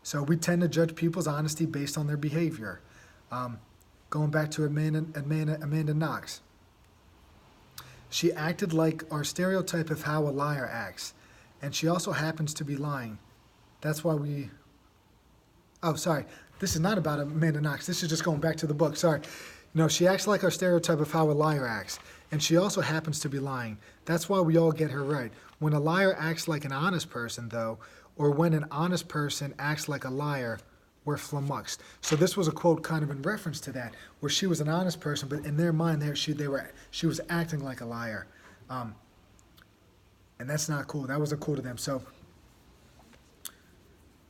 So we tend to judge people's honesty based on their behavior. Going back to Amanda Knox. She acted like our stereotype of how a liar acts, and she also happens to be lying. That's why we... Oh, sorry. This is not about Amanda Knox. This is just going back to the book. Sorry. No, she acts like our stereotype of how a liar acts, and she also happens to be lying. That's why we all get her right. When a liar acts like an honest person, though, or when an honest person acts like a liar, we're flummoxed. So this was a quote kind of in reference to that, where she was an honest person, but in their mind, she was acting like a liar. And that's not cool. That wasn't cool to them. So,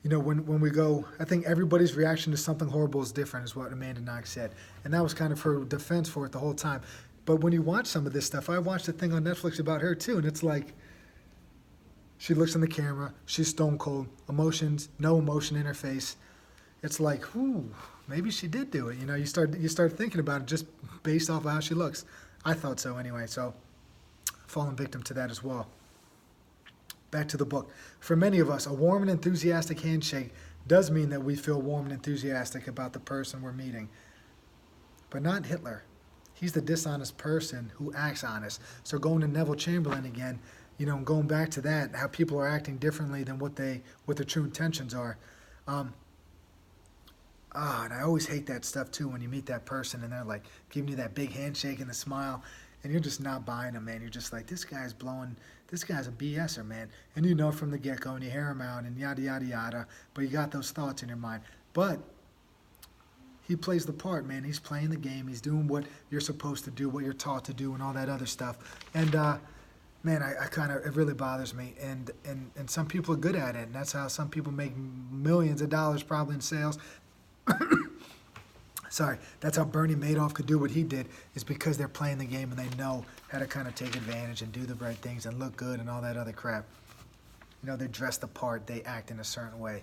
you know, when we go, I think everybody's reaction to something horrible is different, is what Amanda Knox said. And that was kind of her defense for it the whole time. But when you watch some of this stuff, I watched a thing on Netflix about her too, and it's like, she looks in the camera, she's stone cold, emotions, no emotion in her face. It's like, whew, maybe she did do it. You know, you start thinking about it just based off of how she looks. I thought so anyway, so fallen victim to that as well. Back to the book. For many of us, a warm and enthusiastic handshake does mean that we feel warm and enthusiastic about the person we're meeting. But not Hitler. He's the dishonest person who acts honest. So going to Neville Chamberlain again, you know, going back to that, how people are acting differently than what their true intentions are. And I always hate that stuff too, when you meet that person and they're like giving you that big handshake and a smile, and you're just not buying them, man. You're just like, this guy's a BSer, man. And you know from the get-go, and you hear him out and yada, yada, yada, but you got those thoughts in your mind. But he plays the part, man. He's playing the game. He's doing what you're supposed to do, what you're taught to do, and all that other stuff. And, man, it really bothers me. And some people are good at it, and that's how some people make millions of dollars probably in sales. Sorry, that's how Bernie Madoff could do what he did, is because they're playing the game and they know how to kind of take advantage and do the right things and look good and all that other crap. You know, they dress the part, they act in a certain way.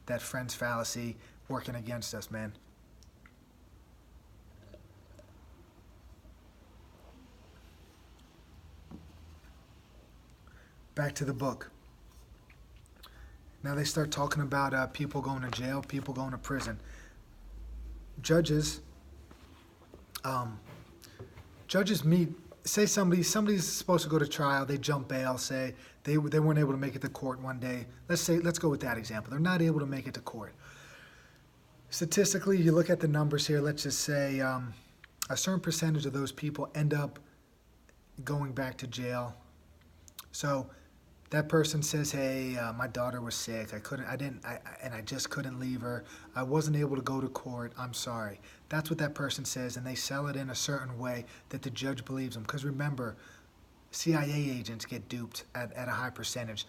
That friend's fallacy working against us, man. Back to the book. Now they start talking about people going to jail, people going to prison. Judges meet, say somebody's supposed to go to trial, they jump bail, say they weren't able to make it to court one day. Let's go with that example. They're not able to make it to court. Statistically, you look at the numbers here, let's just say a certain percentage of those people end up going back to jail. So that person says, hey, my daughter was sick. I just couldn't leave her. I wasn't able to go to court. I'm sorry. That's what that person says, and they sell it in a certain way that the judge believes them. Because remember, CIA agents get duped at a high percentage.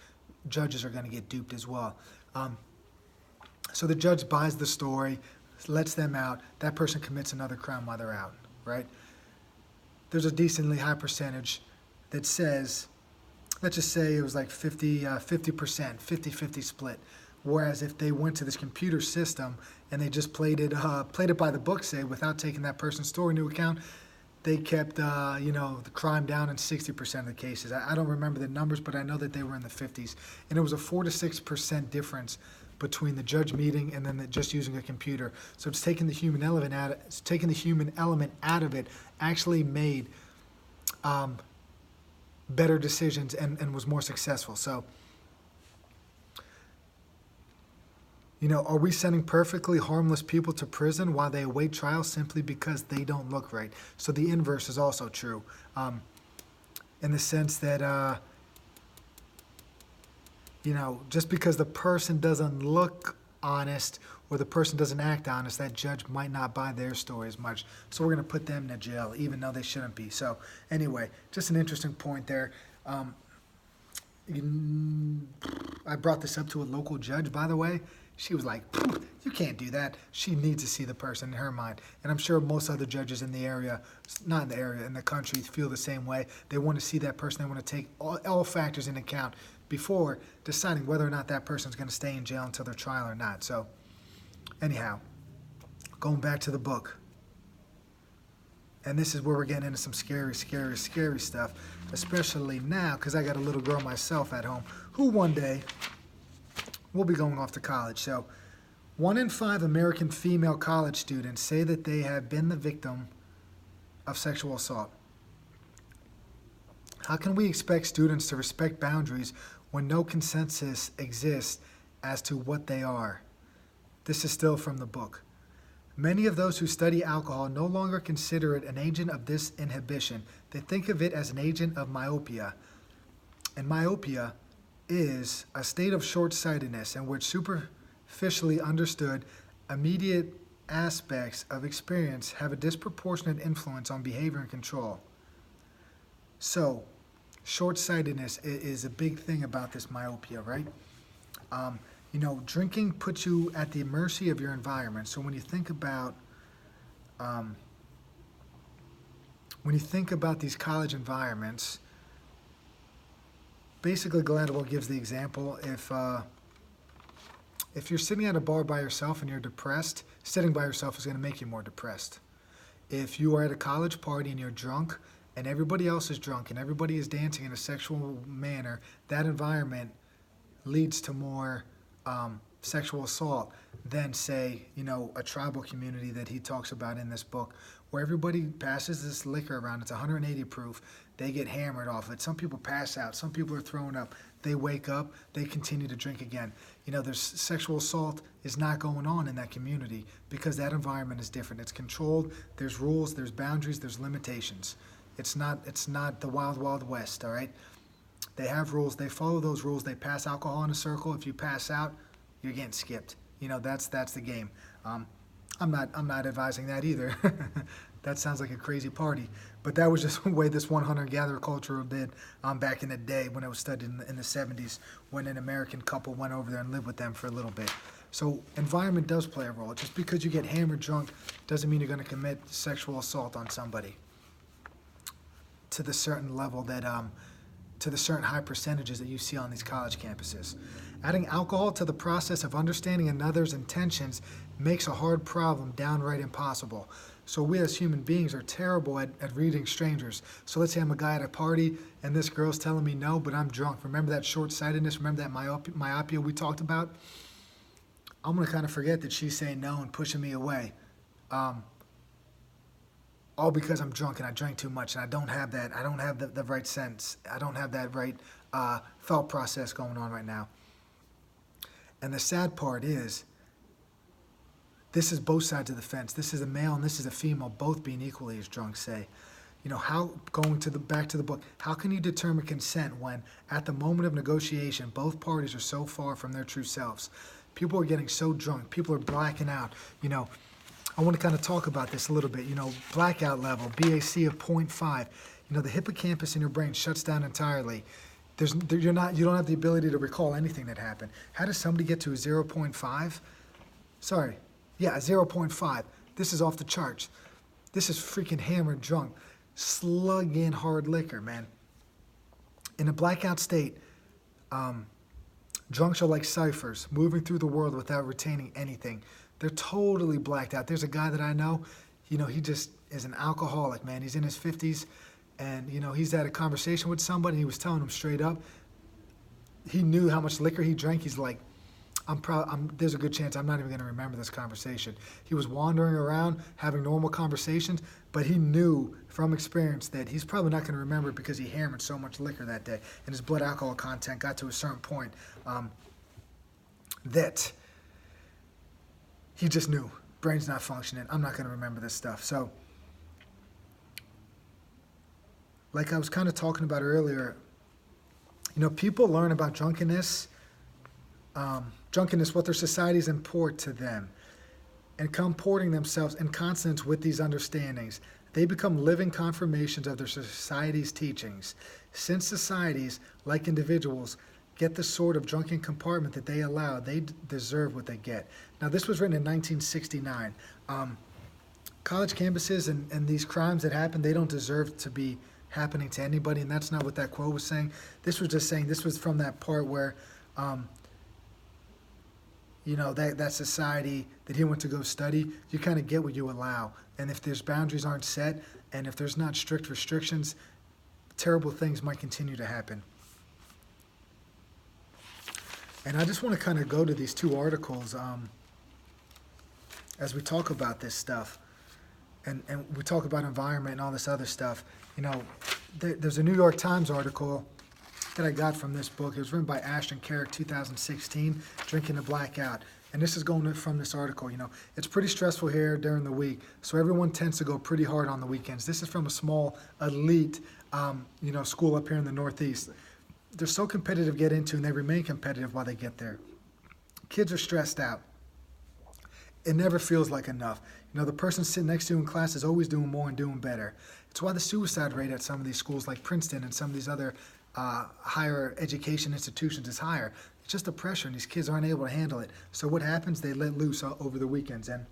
Judges are going to get duped as well. So the judge buys the story, lets them out. That person commits another crime while they're out, right? There's a decently high percentage that says, let's just say it was like 50%, 50-50 split. Whereas if they went to this computer system and they just played it by the book, say, without taking that person's story into account, they kept, the crime down in 60% of the cases. I don't remember the numbers, but I know that they were in the 50s. And it was a 4 to 6% difference between the judge meeting and then just using a computer. So it's taking the human element out of it, actually made better decisions and was more successful. So, are we sending perfectly harmless people to prison while they await trial simply because they don't look right? So the inverse is also true, in the sense that, just because the person doesn't look honest or the person doesn't act honest, that judge might not buy their story as much. So we're going to put them in jail, even though they shouldn't be. So anyway, just an interesting point there. I brought this up to a local judge, by the way. She was like, you can't do that. She needs to see the person in her mind. And I'm sure most other judges in the area, not in the area, in the country, feel the same way. They want to see that person. They want to take all factors into account before deciding whether or not that person's going to stay in jail until their trial or not. So anyhow, going back to the book. And this is where we're getting into some scary, scary, scary stuff, especially now, because I got a little girl myself at home who one day will be going off to college. So 1 in 5 American female college students say that they have been the victim of sexual assault. How can we expect students to respect boundaries when no consensus exists as to what they are? This is still from the book. Many of those who study alcohol no longer consider it an agent of disinhibition. They think of it as an agent of myopia. And myopia is a state of short-sightedness in which superficially understood immediate aspects of experience have a disproportionate influence on behavior and control. So, short-sightedness is a big thing about this myopia, right? Drinking puts you at the mercy of your environment. So when you think about these college environments, basically Gladwell gives the example: if you're sitting at a bar by yourself and you're depressed, sitting by yourself is going to make you more depressed. If you are at a college party and you're drunk and everybody else is drunk and everybody is dancing in a sexual manner, that environment leads to more sexual assault than, say, a tribal community that he talks about in this book, where everybody passes this liquor around. It's 180 proof. They get hammered off it. Some people pass out. Some people are throwing up. They wake up. They continue to drink again. There's sexual assault is not going on in that community because that environment is different. It's controlled. There's rules. There's boundaries. There's limitations. It's not the wild, wild west, all right? They have rules. They follow those rules. They pass alcohol in a circle. If you pass out, you're getting skipped. That's the game. I'm not advising that either. That sounds like a crazy party. But that was just the way this one hunter-gatherer culture did back in the day when it was studied in the 70s, when an American couple went over there and lived with them for a little bit. So environment does play a role. Just because you get hammered drunk doesn't mean you're going to commit sexual assault on somebody to the certain level that to the certain high percentages that you see on these college campuses. Adding alcohol to the process of understanding another's intentions makes a hard problem downright impossible. So we as human beings are terrible at reading strangers. So let's say I'm a guy at a party and this girl's telling me no, but I'm drunk. Remember that short-sightedness? Remember that myopia we talked about? I'm going to kind of forget that she's saying no and pushing me away. All because I'm drunk and I drank too much and I don't have the right sense. I don't have that right thought process going on right now. And the sad part is, this is both sides of the fence. This is a male and this is a female, both being equally as drunk, say. Back to the book, how can you determine consent when, at the moment of negotiation, both parties are so far from their true selves? People are getting so drunk. People are blacking out. I want to kind of talk about this a little bit. Blackout level, BAC of 0.5. The hippocampus in your brain shuts down entirely. You don't have the ability to recall anything that happened. How does somebody get to a 0.5? Sorry. Yeah, 0.5. This is off the charts. This is freaking hammered drunk. Slug in hard liquor, man. In a blackout state, drunks are like ciphers, moving through the world without retaining anything. They're totally blacked out. There's a guy that I know, he just is an alcoholic, man. He's in his 50s, and, he's had a conversation with somebody, and he was telling him straight up, he knew how much liquor he drank. He's like, there's a good chance I'm not even going to remember this conversation. He was wandering around, having normal conversations, but he knew from experience that he's probably not going to remember it because he hammered so much liquor that day, and his blood alcohol content got to a certain point that he just knew. Brain's not functioning. I'm not going to remember this stuff. So, like I was kind of talking about earlier, people learn about drunkenness, what their societies import to them, and comporting themselves in consonance with these understandings. They become living confirmations of their society's teachings. Since societies, like individuals, get the sort of drunken compartment that they allow, they deserve what they get. Now, this was written in 1969. College campuses and these crimes that happen, they don't deserve to be happening to anybody, and that's not what that quote was saying. This was just saying, this was from that part where, that society that he went to go study, you kind of get what you allow. And if there's boundaries aren't set, and if there's not strict restrictions, terrible things might continue to happen. And I just want to kind of go to these two articles as we talk about this stuff. And we talk about environment and all this other stuff. There's a New York Times article that I got from this book. It was written by Ashton Carrick, 2016, Drinking the Blackout. And this is going from this article. It's pretty stressful here during the week, so everyone tends to go pretty hard on the weekends. This is from a small elite, school up here in the Northeast. They're so competitive to get into, and they remain competitive while they get there. Kids are stressed out. It never feels like enough. The person sitting next to you in class is always doing more and doing better. It's why the suicide rate at some of these schools like Princeton and some of these other higher education institutions is higher. It's just the pressure, and these kids aren't able to handle it. So what happens? They let loose over the weekends, and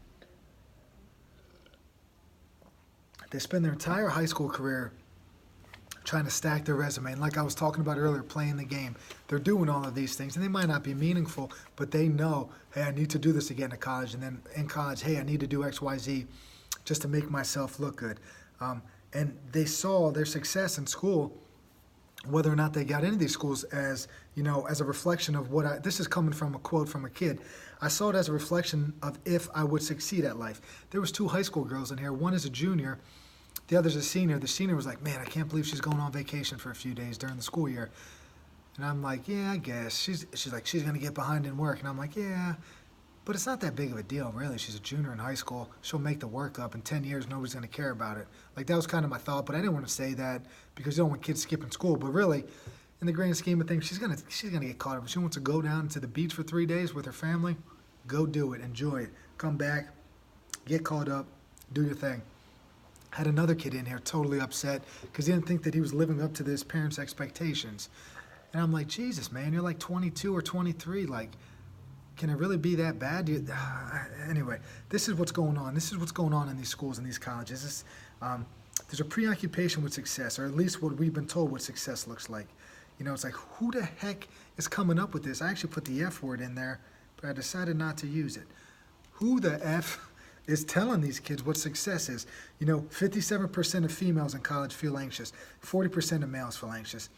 they spend their entire high school career trying to stack their resume. And like I was talking about earlier, playing the game. They're doing all of these things, and they might not be meaningful, but they know, hey, I need to do this to get into college. And then in college, hey, I need to do X, Y, Z just to make myself look good. And they saw their success in school, whether or not they got into these schools, as a reflection of this is coming from a quote from a kid. I saw it as a reflection of if I would succeed at life. There was two high school girls in here. One is a junior. The other's a senior. The senior was like, man, I can't believe she's going on vacation for a few days during the school year. And I'm like, yeah, I guess. She's like, she's going to get behind in work. And I'm like, yeah, but it's not that big of a deal, really. She's a junior in high school. She'll make the work up. In 10 years, nobody's going to care about it. Like, that was kind of my thought, but I didn't want to say that because you don't want kids skipping school. But really, in the grand scheme of things, she's gonna get caught up. If she wants to go down to the beach for 3 days with her family, go do it. Enjoy it. Come back, get caught up, do your thing. Had another kid in here totally upset because he didn't think that he was living up to his parents' expectations. And I'm like, Jesus, man, you're like 22 or 23. Like, can it really be that bad? Anyway, this is what's going on. This is what's going on in these schools and these colleges. There's a preoccupation with success, or at least what we've been told what success looks like. It's like, who the heck is coming up with this? I actually put the F word in there, but I decided not to use it. Who the F is telling these kids what success is? 57% of females in college feel anxious. 40% of males feel anxious.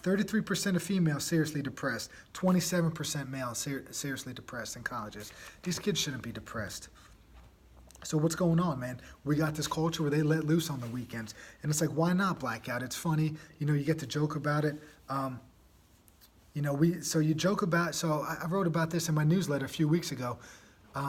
33% of females seriously depressed. 27% males seriously depressed in colleges. These kids shouldn't be depressed. So what's going on, man? We got this culture where they let loose on the weekends. And it's like, why not blackout? It's funny. You get to joke about it. So you joke about, so I wrote about this in my newsletter a few weeks ago.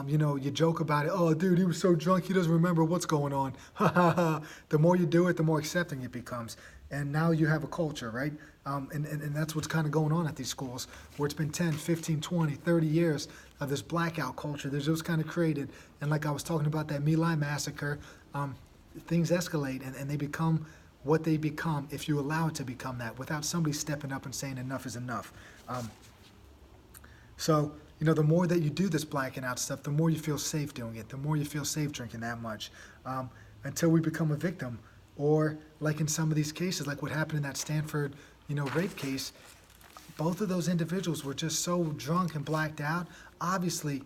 You joke about it. Oh, dude, he was so drunk, he doesn't remember what's going on. Ha ha ha. The more you do it, the more accepting it becomes. And now you have a culture, right? And that's what's kind of going on at these schools, where it's been 10, 15, 20, 30 years of this blackout culture. There's just kind of created. And like I was talking about that My Lai massacre, things escalate and they become what they become if you allow it to become that without somebody stepping up and saying enough is enough. So the more that you do this blacking out stuff, the more you feel safe doing it, the more you feel safe drinking that much, until we become a victim. Or like in some of these cases, like what happened in that Stanford, rape case, both of those individuals were just so drunk and blacked out. Obviously,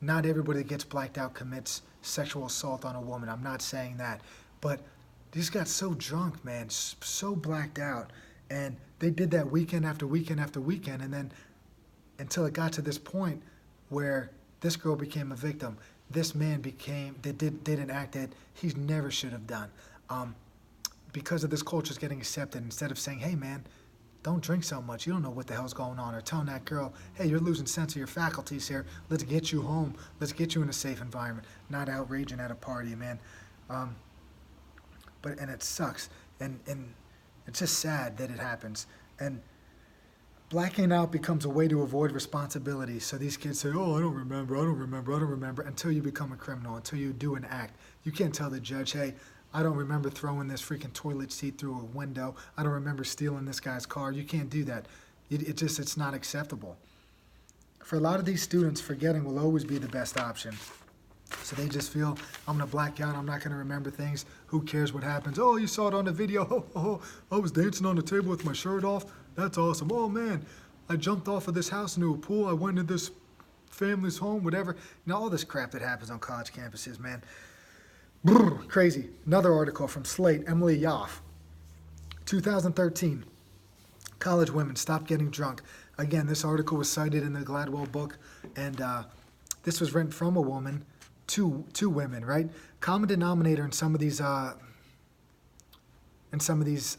not everybody that gets blacked out commits sexual assault on a woman. I'm not saying that. But they just got so drunk, man, so blacked out. And they did that weekend after weekend after weekend. And then until it got to this point where this girl became a victim, this man did an act that he never should have done. Because of this culture's getting accepted, instead of saying, hey, man, don't drink so much. You don't know what the hell's going on. Or telling that girl, hey, you're losing sense of your faculties here. Let's get you home. Let's get you in a safe environment. Not outraging at a party, man. And it sucks. And it's just sad that it happens. And blacking out becomes a way to avoid responsibility. So these kids say, oh, I don't remember, until you become a criminal, until you do an act. You can't tell the judge, hey, I don't remember throwing this freaking toilet seat through a window. I don't remember stealing this guy's car. You can't do that. It's not acceptable. For a lot of these students, forgetting will always be the best option. So they just feel, I'm going to black out. I'm not going to remember things. Who cares what happens? Oh, you saw it on the video. Oh, I was dancing on the table with my shirt off. That's awesome. Oh, man, I jumped off of this house into a pool. I went into this family's home, whatever. You know, all this crap that happens on college campuses, man. Brr, crazy. Another article from Slate, Emily Yoff, 2013. College women, stop getting drunk. Again, this article was cited in the Gladwell book, and this was written from a woman to women, right? Common denominator in some of these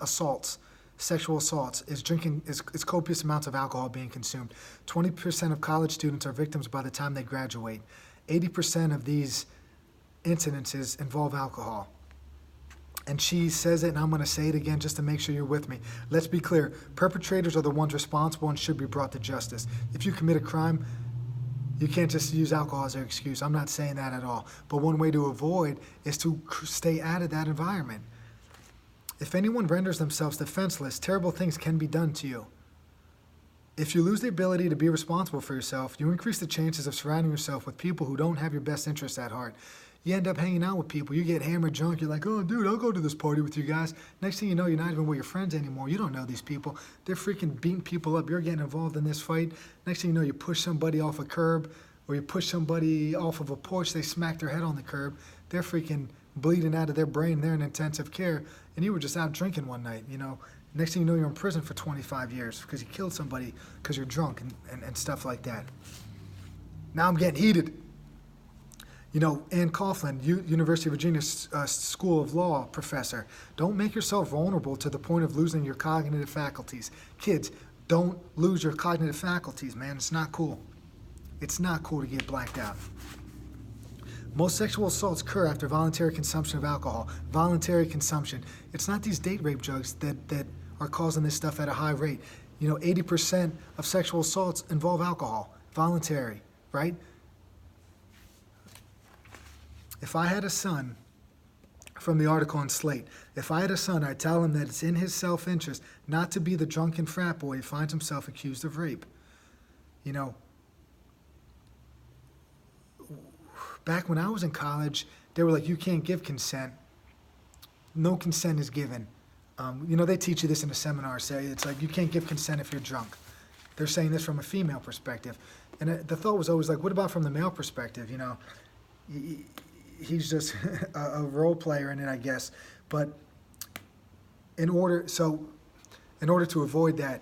assaults, sexual assaults, is copious amounts of alcohol being consumed. 20% of college students are victims by the time they graduate. 80% of these incidences involve alcohol. And she says it, and I'm going to say it again just to make sure you're with me. Let's be clear. Perpetrators are the ones responsible and should be brought to justice. If you commit a crime, you can't just use alcohol as an excuse. I'm not saying that at all. But one way to avoid is to stay out of that environment. If anyone renders themselves defenseless, terrible things can be done to you. If you lose the ability to be responsible for yourself, you increase the chances of surrounding yourself with people who don't have your best interests at heart. You end up hanging out with people. You get hammered drunk. You're like, oh, dude, I'll go to this party with you guys. Next thing you know, you're not even with your friends anymore. You don't know these people. They're freaking beating people up. You're getting involved in this fight. Next thing you know, you push somebody off a curb, or you push somebody off of a porch. They smack their head on the curb. They're freaking bleeding out of their brain. They're in intensive care. And you were just out drinking one night, you know. Next thing you know, you're in prison for 25 years because you killed somebody because you're drunk and stuff like that. Now I'm getting heated. You know, Ann Coughlin, University of Virginia School of Law professor, don't make yourself vulnerable to the point of losing your cognitive faculties. Kids, don't lose your cognitive faculties, man. It's not cool. It's not cool to get blacked out. Most sexual assaults occur after voluntary consumption of alcohol. Voluntary consumption. It's not these date rape drugs that are causing this stuff at a high rate. You know, 80% of sexual assaults involve alcohol. Voluntary, right? If I had a son, from the article on Slate, if I had a son, I'd tell him that it's in his self-interest not to be the drunken frat boy who finds himself accused of rape. You know, back when I was in college, they were like, you can't give consent. No consent is given. You know, they teach you this in a seminar, say, it's like, you can't give consent if you're drunk. They're saying this from a female perspective. And the thought was always like, what about from the male perspective, you know? He's just a role player in it, I guess. But in order to avoid that,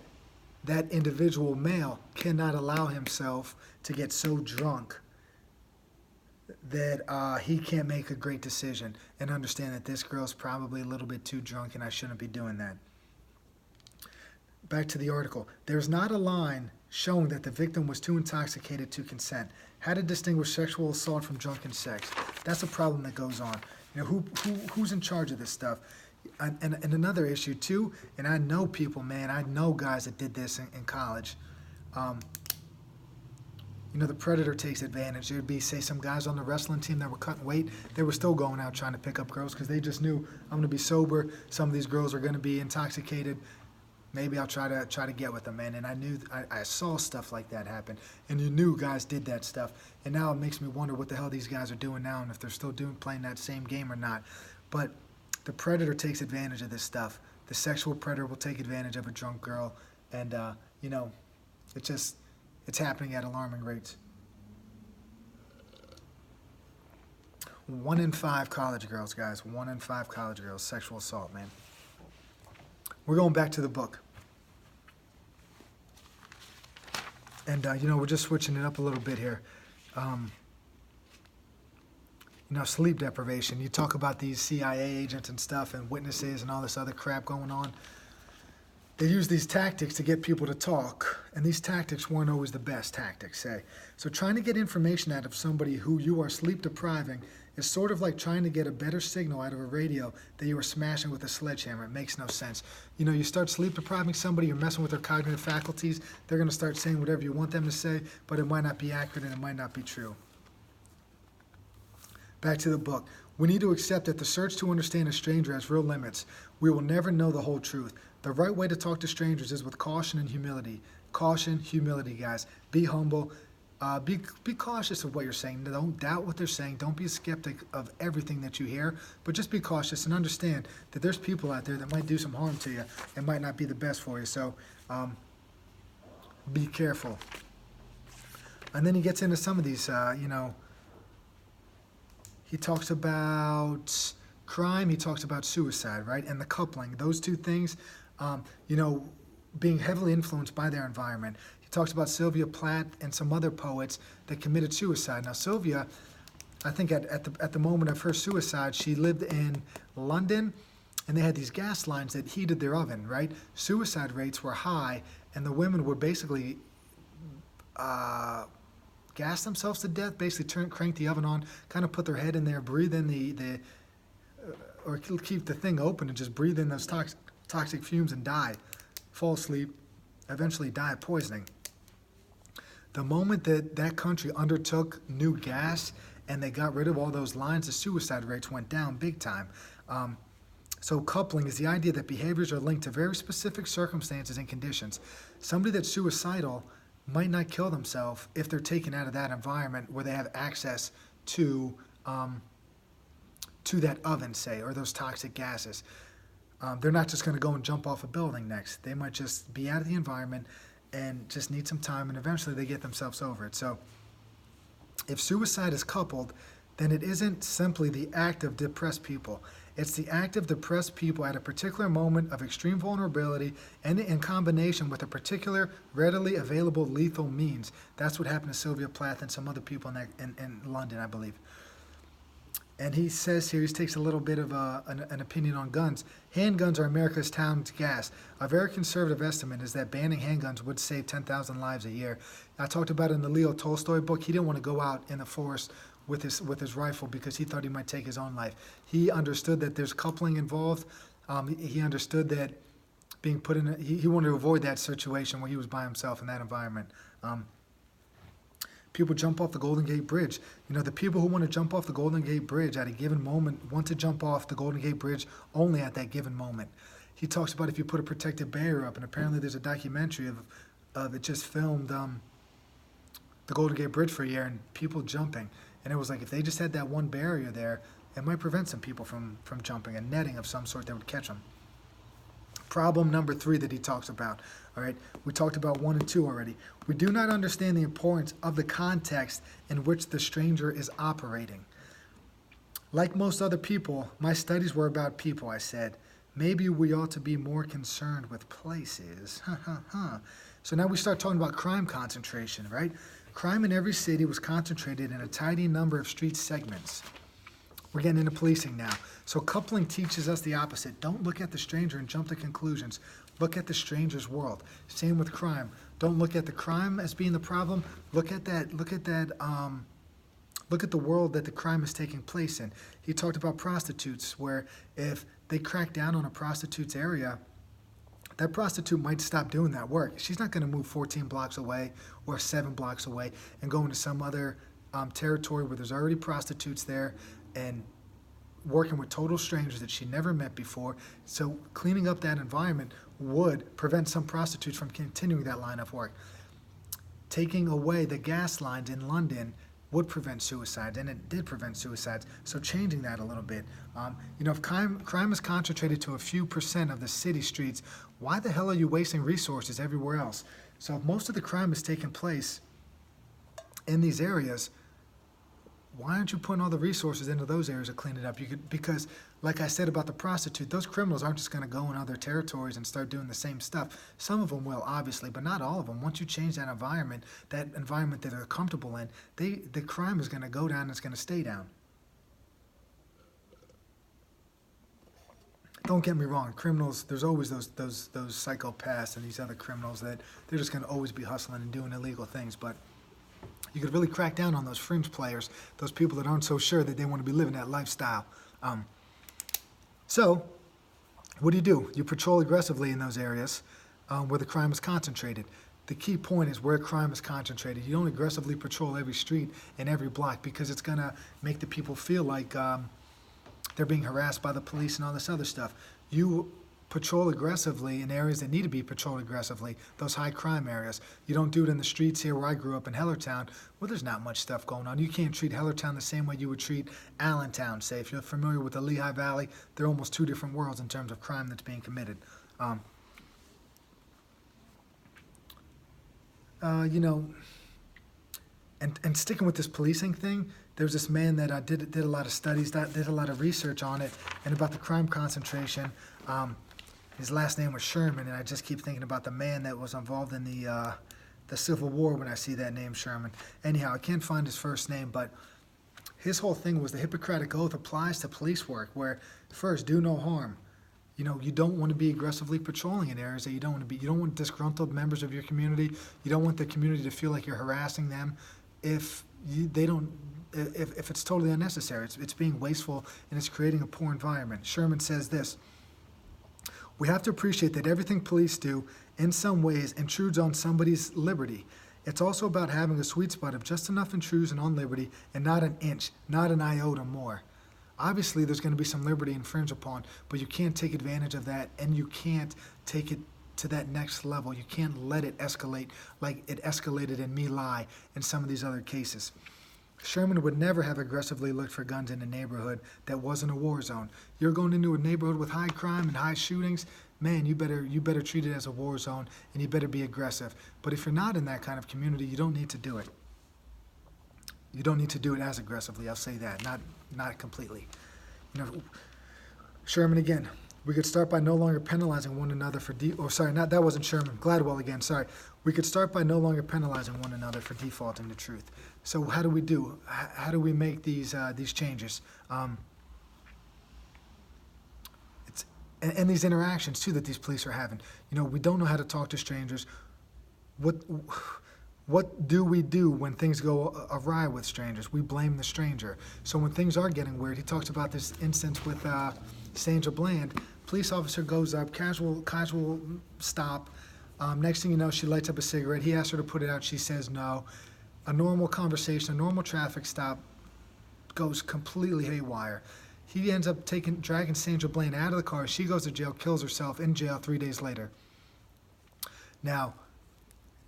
that individual male cannot allow himself to get so drunk that he can't make a great decision and understand that this girl's probably a little bit too drunk and I shouldn't be doing that. Back to the article. There's not a line showing that the victim was too intoxicated to consent. How to distinguish sexual assault from drunken sex. That's a problem that goes on. You know, who's in charge of this stuff? And another issue too, and I know people, man, I know guys that did this in college. You know, the predator takes advantage. There'd be, say, some guys on the wrestling team that were cutting weight. They were still going out trying to pick up girls because they just knew, I'm going to be sober. Some of these girls are going to be intoxicated. Maybe I'll try to get with them, man. And I saw stuff like that happen. And you knew guys did that stuff. And now it makes me wonder what the hell these guys are doing now and if they're still playing that same game or not. But the predator takes advantage of this stuff. The sexual predator will take advantage of a drunk girl. And, you know, it's happening at alarming rates. 1 in 5 college girls, guys. 1 in 5 college girls, sexual assault, man. We're going back to the book. And, you know, we're just switching it up a little bit here. You know, sleep deprivation. You talk about these CIA agents and stuff and witnesses and all this other crap going on. They use these tactics to get people to talk, and these tactics weren't always the best tactics, say. So trying to get information out of somebody who you are sleep depriving is sort of like trying to get a better signal out of a radio that you are smashing with a sledgehammer. It makes no sense. You know, you start sleep depriving somebody, you're messing with their cognitive faculties, they're going to start saying whatever you want them to say, but it might not be accurate and it might not be true. Back to the book. We need to accept that the search to understand a stranger has real limits. We will never know the whole truth. The right way to talk to strangers is with caution and humility. Caution, humility, guys. Be humble. Be cautious of what you're saying. Don't doubt what they're saying. Don't be a skeptic of everything that you hear, but just be cautious and understand that there's people out there that might do some harm to you and might not be the best for you. So be careful. And then he gets into some of these, he talks about crime, he talks about suicide, right? And the coupling, those two things, being heavily influenced by their environment. He talks about Sylvia Plath and some other poets that committed suicide. Now, Sylvia, I think at the moment of her suicide, she lived in London, and they had these gas lines that heated their oven, right? Suicide rates were high, and the women would basically gas themselves to death, basically crank the oven on, kind of put their head in there, breathe in or keep the thing open and just breathe in those toxic fumes and die, fall asleep, eventually die of poisoning. The moment that country undertook new gas and they got rid of all those lines, the suicide rates went down big time. So coupling is the idea that behaviors are linked to very specific circumstances and conditions. Somebody that's suicidal might not kill themselves if they're taken out of that environment where they have access to that oven, say, or those toxic gases. They're not just going to go and jump off a building next. They might just be out of the environment and just need some time, and eventually they get themselves over it. So if suicide is coupled, then it isn't simply the act of depressed people. It's the act of depressed people at a particular moment of extreme vulnerability and in combination with a particular readily available lethal means. That's what happened to Sylvia Plath and some other people in London, I believe. And he says here, he takes a little bit of an opinion on guns. Handguns are America's town gas. A very conservative estimate is that banning handguns would save 10,000 lives a year. I talked about it in the Leo Tolstoy book. He didn't want to go out in the forest with his rifle because he thought he might take his own life. He understood that there's coupling involved. He understood that being put in he wanted to avoid that situation where he was by himself in that environment. People jump off the Golden Gate Bridge. The people who want to jump off the Golden Gate Bridge at a given moment want to jump off the Golden Gate Bridge only at that given moment. He talks about if you put a protective barrier up, and apparently there's a documentary of it just filmed the Golden Gate Bridge for a year and people jumping. And it was like if they just had that one barrier there, it might prevent some people from jumping, a netting of some sort that would catch them. Problem number 3 that he talks about. All right, we talked about 1 and 2 already. We do not understand the importance of the context in which the stranger is operating. Like most other people, my studies were about people, I said. Maybe we ought to be more concerned with places. So now we start talking about crime concentration, right? Crime in every city was concentrated in a tiny number of street segments. We're getting into policing now. So coupling teaches us the opposite. Don't look at the stranger and jump to conclusions. Look at the stranger's world. Same with crime. Don't look at the crime as being the problem. Look at the world that the crime is taking place in. He talked about prostitutes, where if they crack down on a prostitute's area, that prostitute might stop doing that work. She's not going to move 14 blocks away or 7 blocks away and go into some other territory where there's already prostitutes there and working with total strangers that she never met before. So cleaning up that environment would prevent some prostitutes from continuing that line of work. Taking away the gas lines in London would prevent suicides, and it did prevent suicides. So changing that a little bit. If crime is concentrated to a few % of the city streets, why the hell are you wasting resources everywhere else? So if most of the crime is taking place in these areas, why aren't you putting all the resources into those areas to clean it up? Because, like I said about the prostitute, those criminals aren't just going to go in other territories and start doing the same stuff. Some of them will, obviously, but not all of them. Once you change that environment that they're comfortable in, the crime is going to go down and it's going to stay down. Don't get me wrong, criminals, there's always those psychopaths and these other criminals that they're just going to always be hustling and doing illegal things, but you could really crack down on those fringe players, those people that aren't so sure that they want to be living that lifestyle. So, what do? You patrol aggressively in those areas where the crime is concentrated. The key point is where crime is concentrated. You don't aggressively patrol every street and every block because it's going to make the people feel like they're being harassed by the police and all this other stuff. You patrol aggressively in areas that need to be patrolled aggressively, those high crime areas. You don't do it in the streets here where I grew up in Hellertown, where there's not much stuff going on. You can't treat Hellertown the same way you would treat Allentown, say. If you're familiar with the Lehigh Valley, they're almost two different worlds in terms of crime that's being committed. And sticking with this policing thing, there's this man that did a lot of studies, did a lot of research on it, and about the crime concentration. His last name was Sherman, and I just keep thinking about the man that was involved in the Civil War when I see that name, Sherman. Anyhow, I can't find his first name, but his whole thing was the Hippocratic Oath applies to police work, where first, do no harm. You know, you don't want to be aggressively patrolling in areas that you don't want to be. You don't want disgruntled members of your community. You don't want the community to feel like you're harassing them if it's totally unnecessary. It's being wasteful, and it's creating a poor environment. Sherman says this: we have to appreciate that everything police do in some ways intrudes on somebody's liberty. It's also about having a sweet spot of just enough intrusion on liberty and not an inch, not an iota more. Obviously, there's going to be some liberty infringed upon, but you can't take advantage of that, and you can't take it to that next level. You can't let it escalate like it escalated in My Lai and some of these other cases. Sherman would never have aggressively looked for guns in a neighborhood that wasn't a war zone. You're going into a neighborhood with high crime and high shootings, man, you better treat it as a war zone, and you better be aggressive. But if you're not in that kind of community, you don't need to do it. You don't need to do it as aggressively, I'll say that, not completely. You know, Sherman again, we could start by no longer penalizing one another for that wasn't Sherman, Gladwell again, sorry. We could start by no longer penalizing one another for defaulting to truth. So how do we do? How do we make these changes? And these interactions too that these police are having. You know, we don't know how to talk to strangers. What do we do when things go awry with strangers? We blame the stranger. So when things are getting weird, he talks about this instance with Sandra Bland. Police officer goes up, casual stop. Next thing you know, she lights up a cigarette. He asks her to put it out. She says no. A normal conversation, a normal traffic stop goes completely haywire. He ends up dragging Sandra Bland out of the car. She goes to jail, kills herself in jail 3 days later. Now,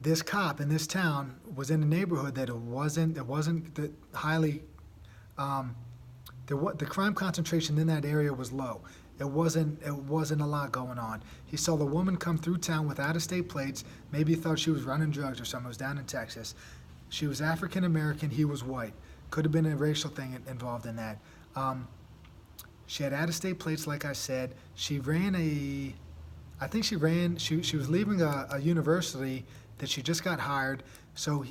this cop in this town was in a neighborhood that it wasn't the highly, the crime concentration in that area was low. It wasn't a lot going on. He saw the woman come through town with out-of-state plates. Maybe he thought she was running drugs or something. It was down in Texas. She was African American. He was white. Could have been a racial thing involved in that. She had out-of-state plates, like I said. She was leaving a university that she just got hired, so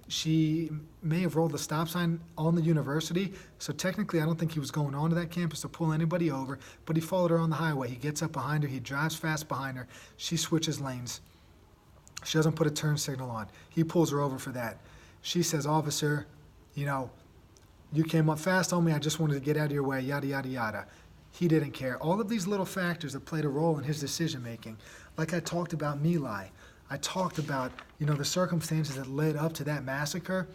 she may have rolled the stop sign on the university, so technically I don't think he was going onto that campus to pull anybody over, but he followed her on the highway. He gets up behind her, he drives fast behind her, she switches lanes. She doesn't put a turn signal on. He pulls her over for that. She says, "Officer, you know, you came up fast on me, I just wanted to get out of your way, yada, yada, yada." He didn't care. All of these little factors that played a role in his decision-making. Like I talked about My Lai. I talked about, you know, the circumstances that led up to that massacre.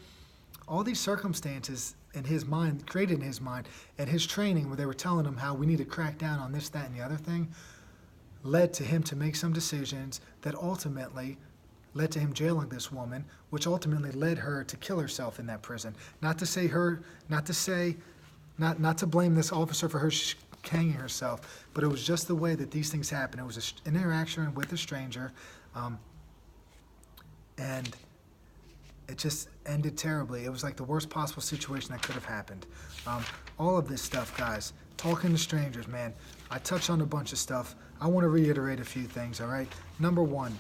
All these circumstances in his mind, created in his mind, and his training where they were telling him how we need to crack down on this, that, and the other thing, led to him to make some decisions that ultimately led to him jailing this woman, which ultimately led her to kill herself in that prison. Not to blame this officer for her hanging herself, but it was just the way that these things happen. It was an interaction with a stranger, and it just ended terribly. It was like the worst possible situation that could have happened. All of this stuff, guys, talking to strangers, man, I touched on a bunch of stuff. I want to reiterate a few things, all right? Number one,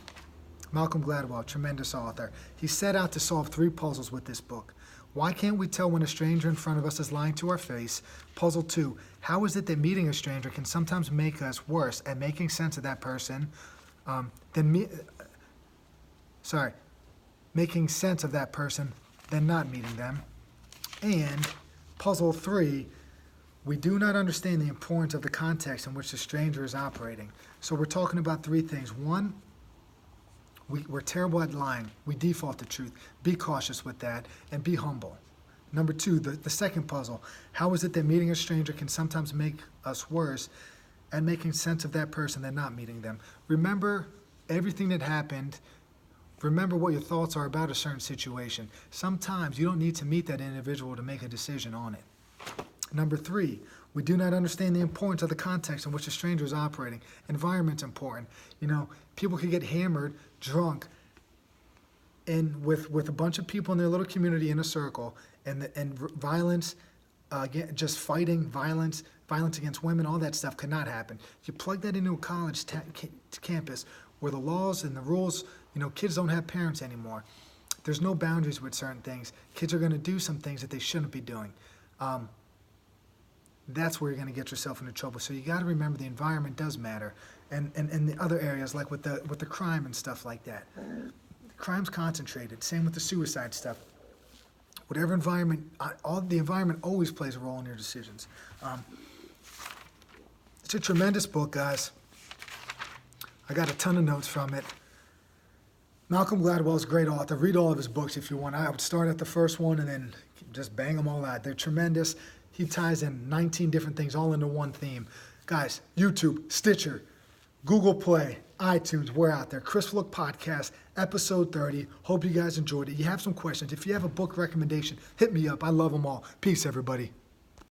Malcolm Gladwell, tremendous author. He set out to solve 3 puzzles with this book. Why can't we tell when a stranger in front of us is lying to our face? Puzzle 2, how is it that meeting a stranger can sometimes make us worse at making sense of that person making sense of that person than not meeting them? And puzzle 3, we do not understand the importance of the context in which the stranger is operating. So we're talking about 3 things. 1, we're terrible at lying. We default to truth. Be cautious with that and be humble. Number 2, the second puzzle, how is it that meeting a stranger can sometimes make us worse at making sense of that person than not meeting them? Remember everything that happened. Remember what your thoughts are about a certain situation. Sometimes you don't need to meet that individual to make a decision on it. Number 3, we do not understand the importance of the context in which a stranger is operating. Environment's important. You know, people can get hammered, drunk, with a bunch of people in their little community in a circle, and violence, just fighting, violence against women, all that stuff could not happen. You plug that into a college campus where the laws and the rules, kids don't have parents anymore. There's no boundaries with certain things. Kids are going to do some things that they shouldn't be doing. That's where you're going to get yourself into trouble. So you got to remember the environment does matter, and the other areas like with the crime and stuff like that. Crime's concentrated. Same with the suicide stuff. Whatever environment, the environment always plays a role in your decisions. It's a tremendous book, guys. I got a ton of notes from it. Malcolm Gladwell is a great author. Read all of his books if you want. I would start at the first one and then just bang them all out. They're tremendous. He ties in 19 different things all into one theme. Guys, YouTube, Stitcher, Google Play, iTunes, we're out there. Chris Fluck Podcast, episode 30. Hope you guys enjoyed it. You have some questions. If you have a book recommendation, hit me up. I love them all. Peace, everybody.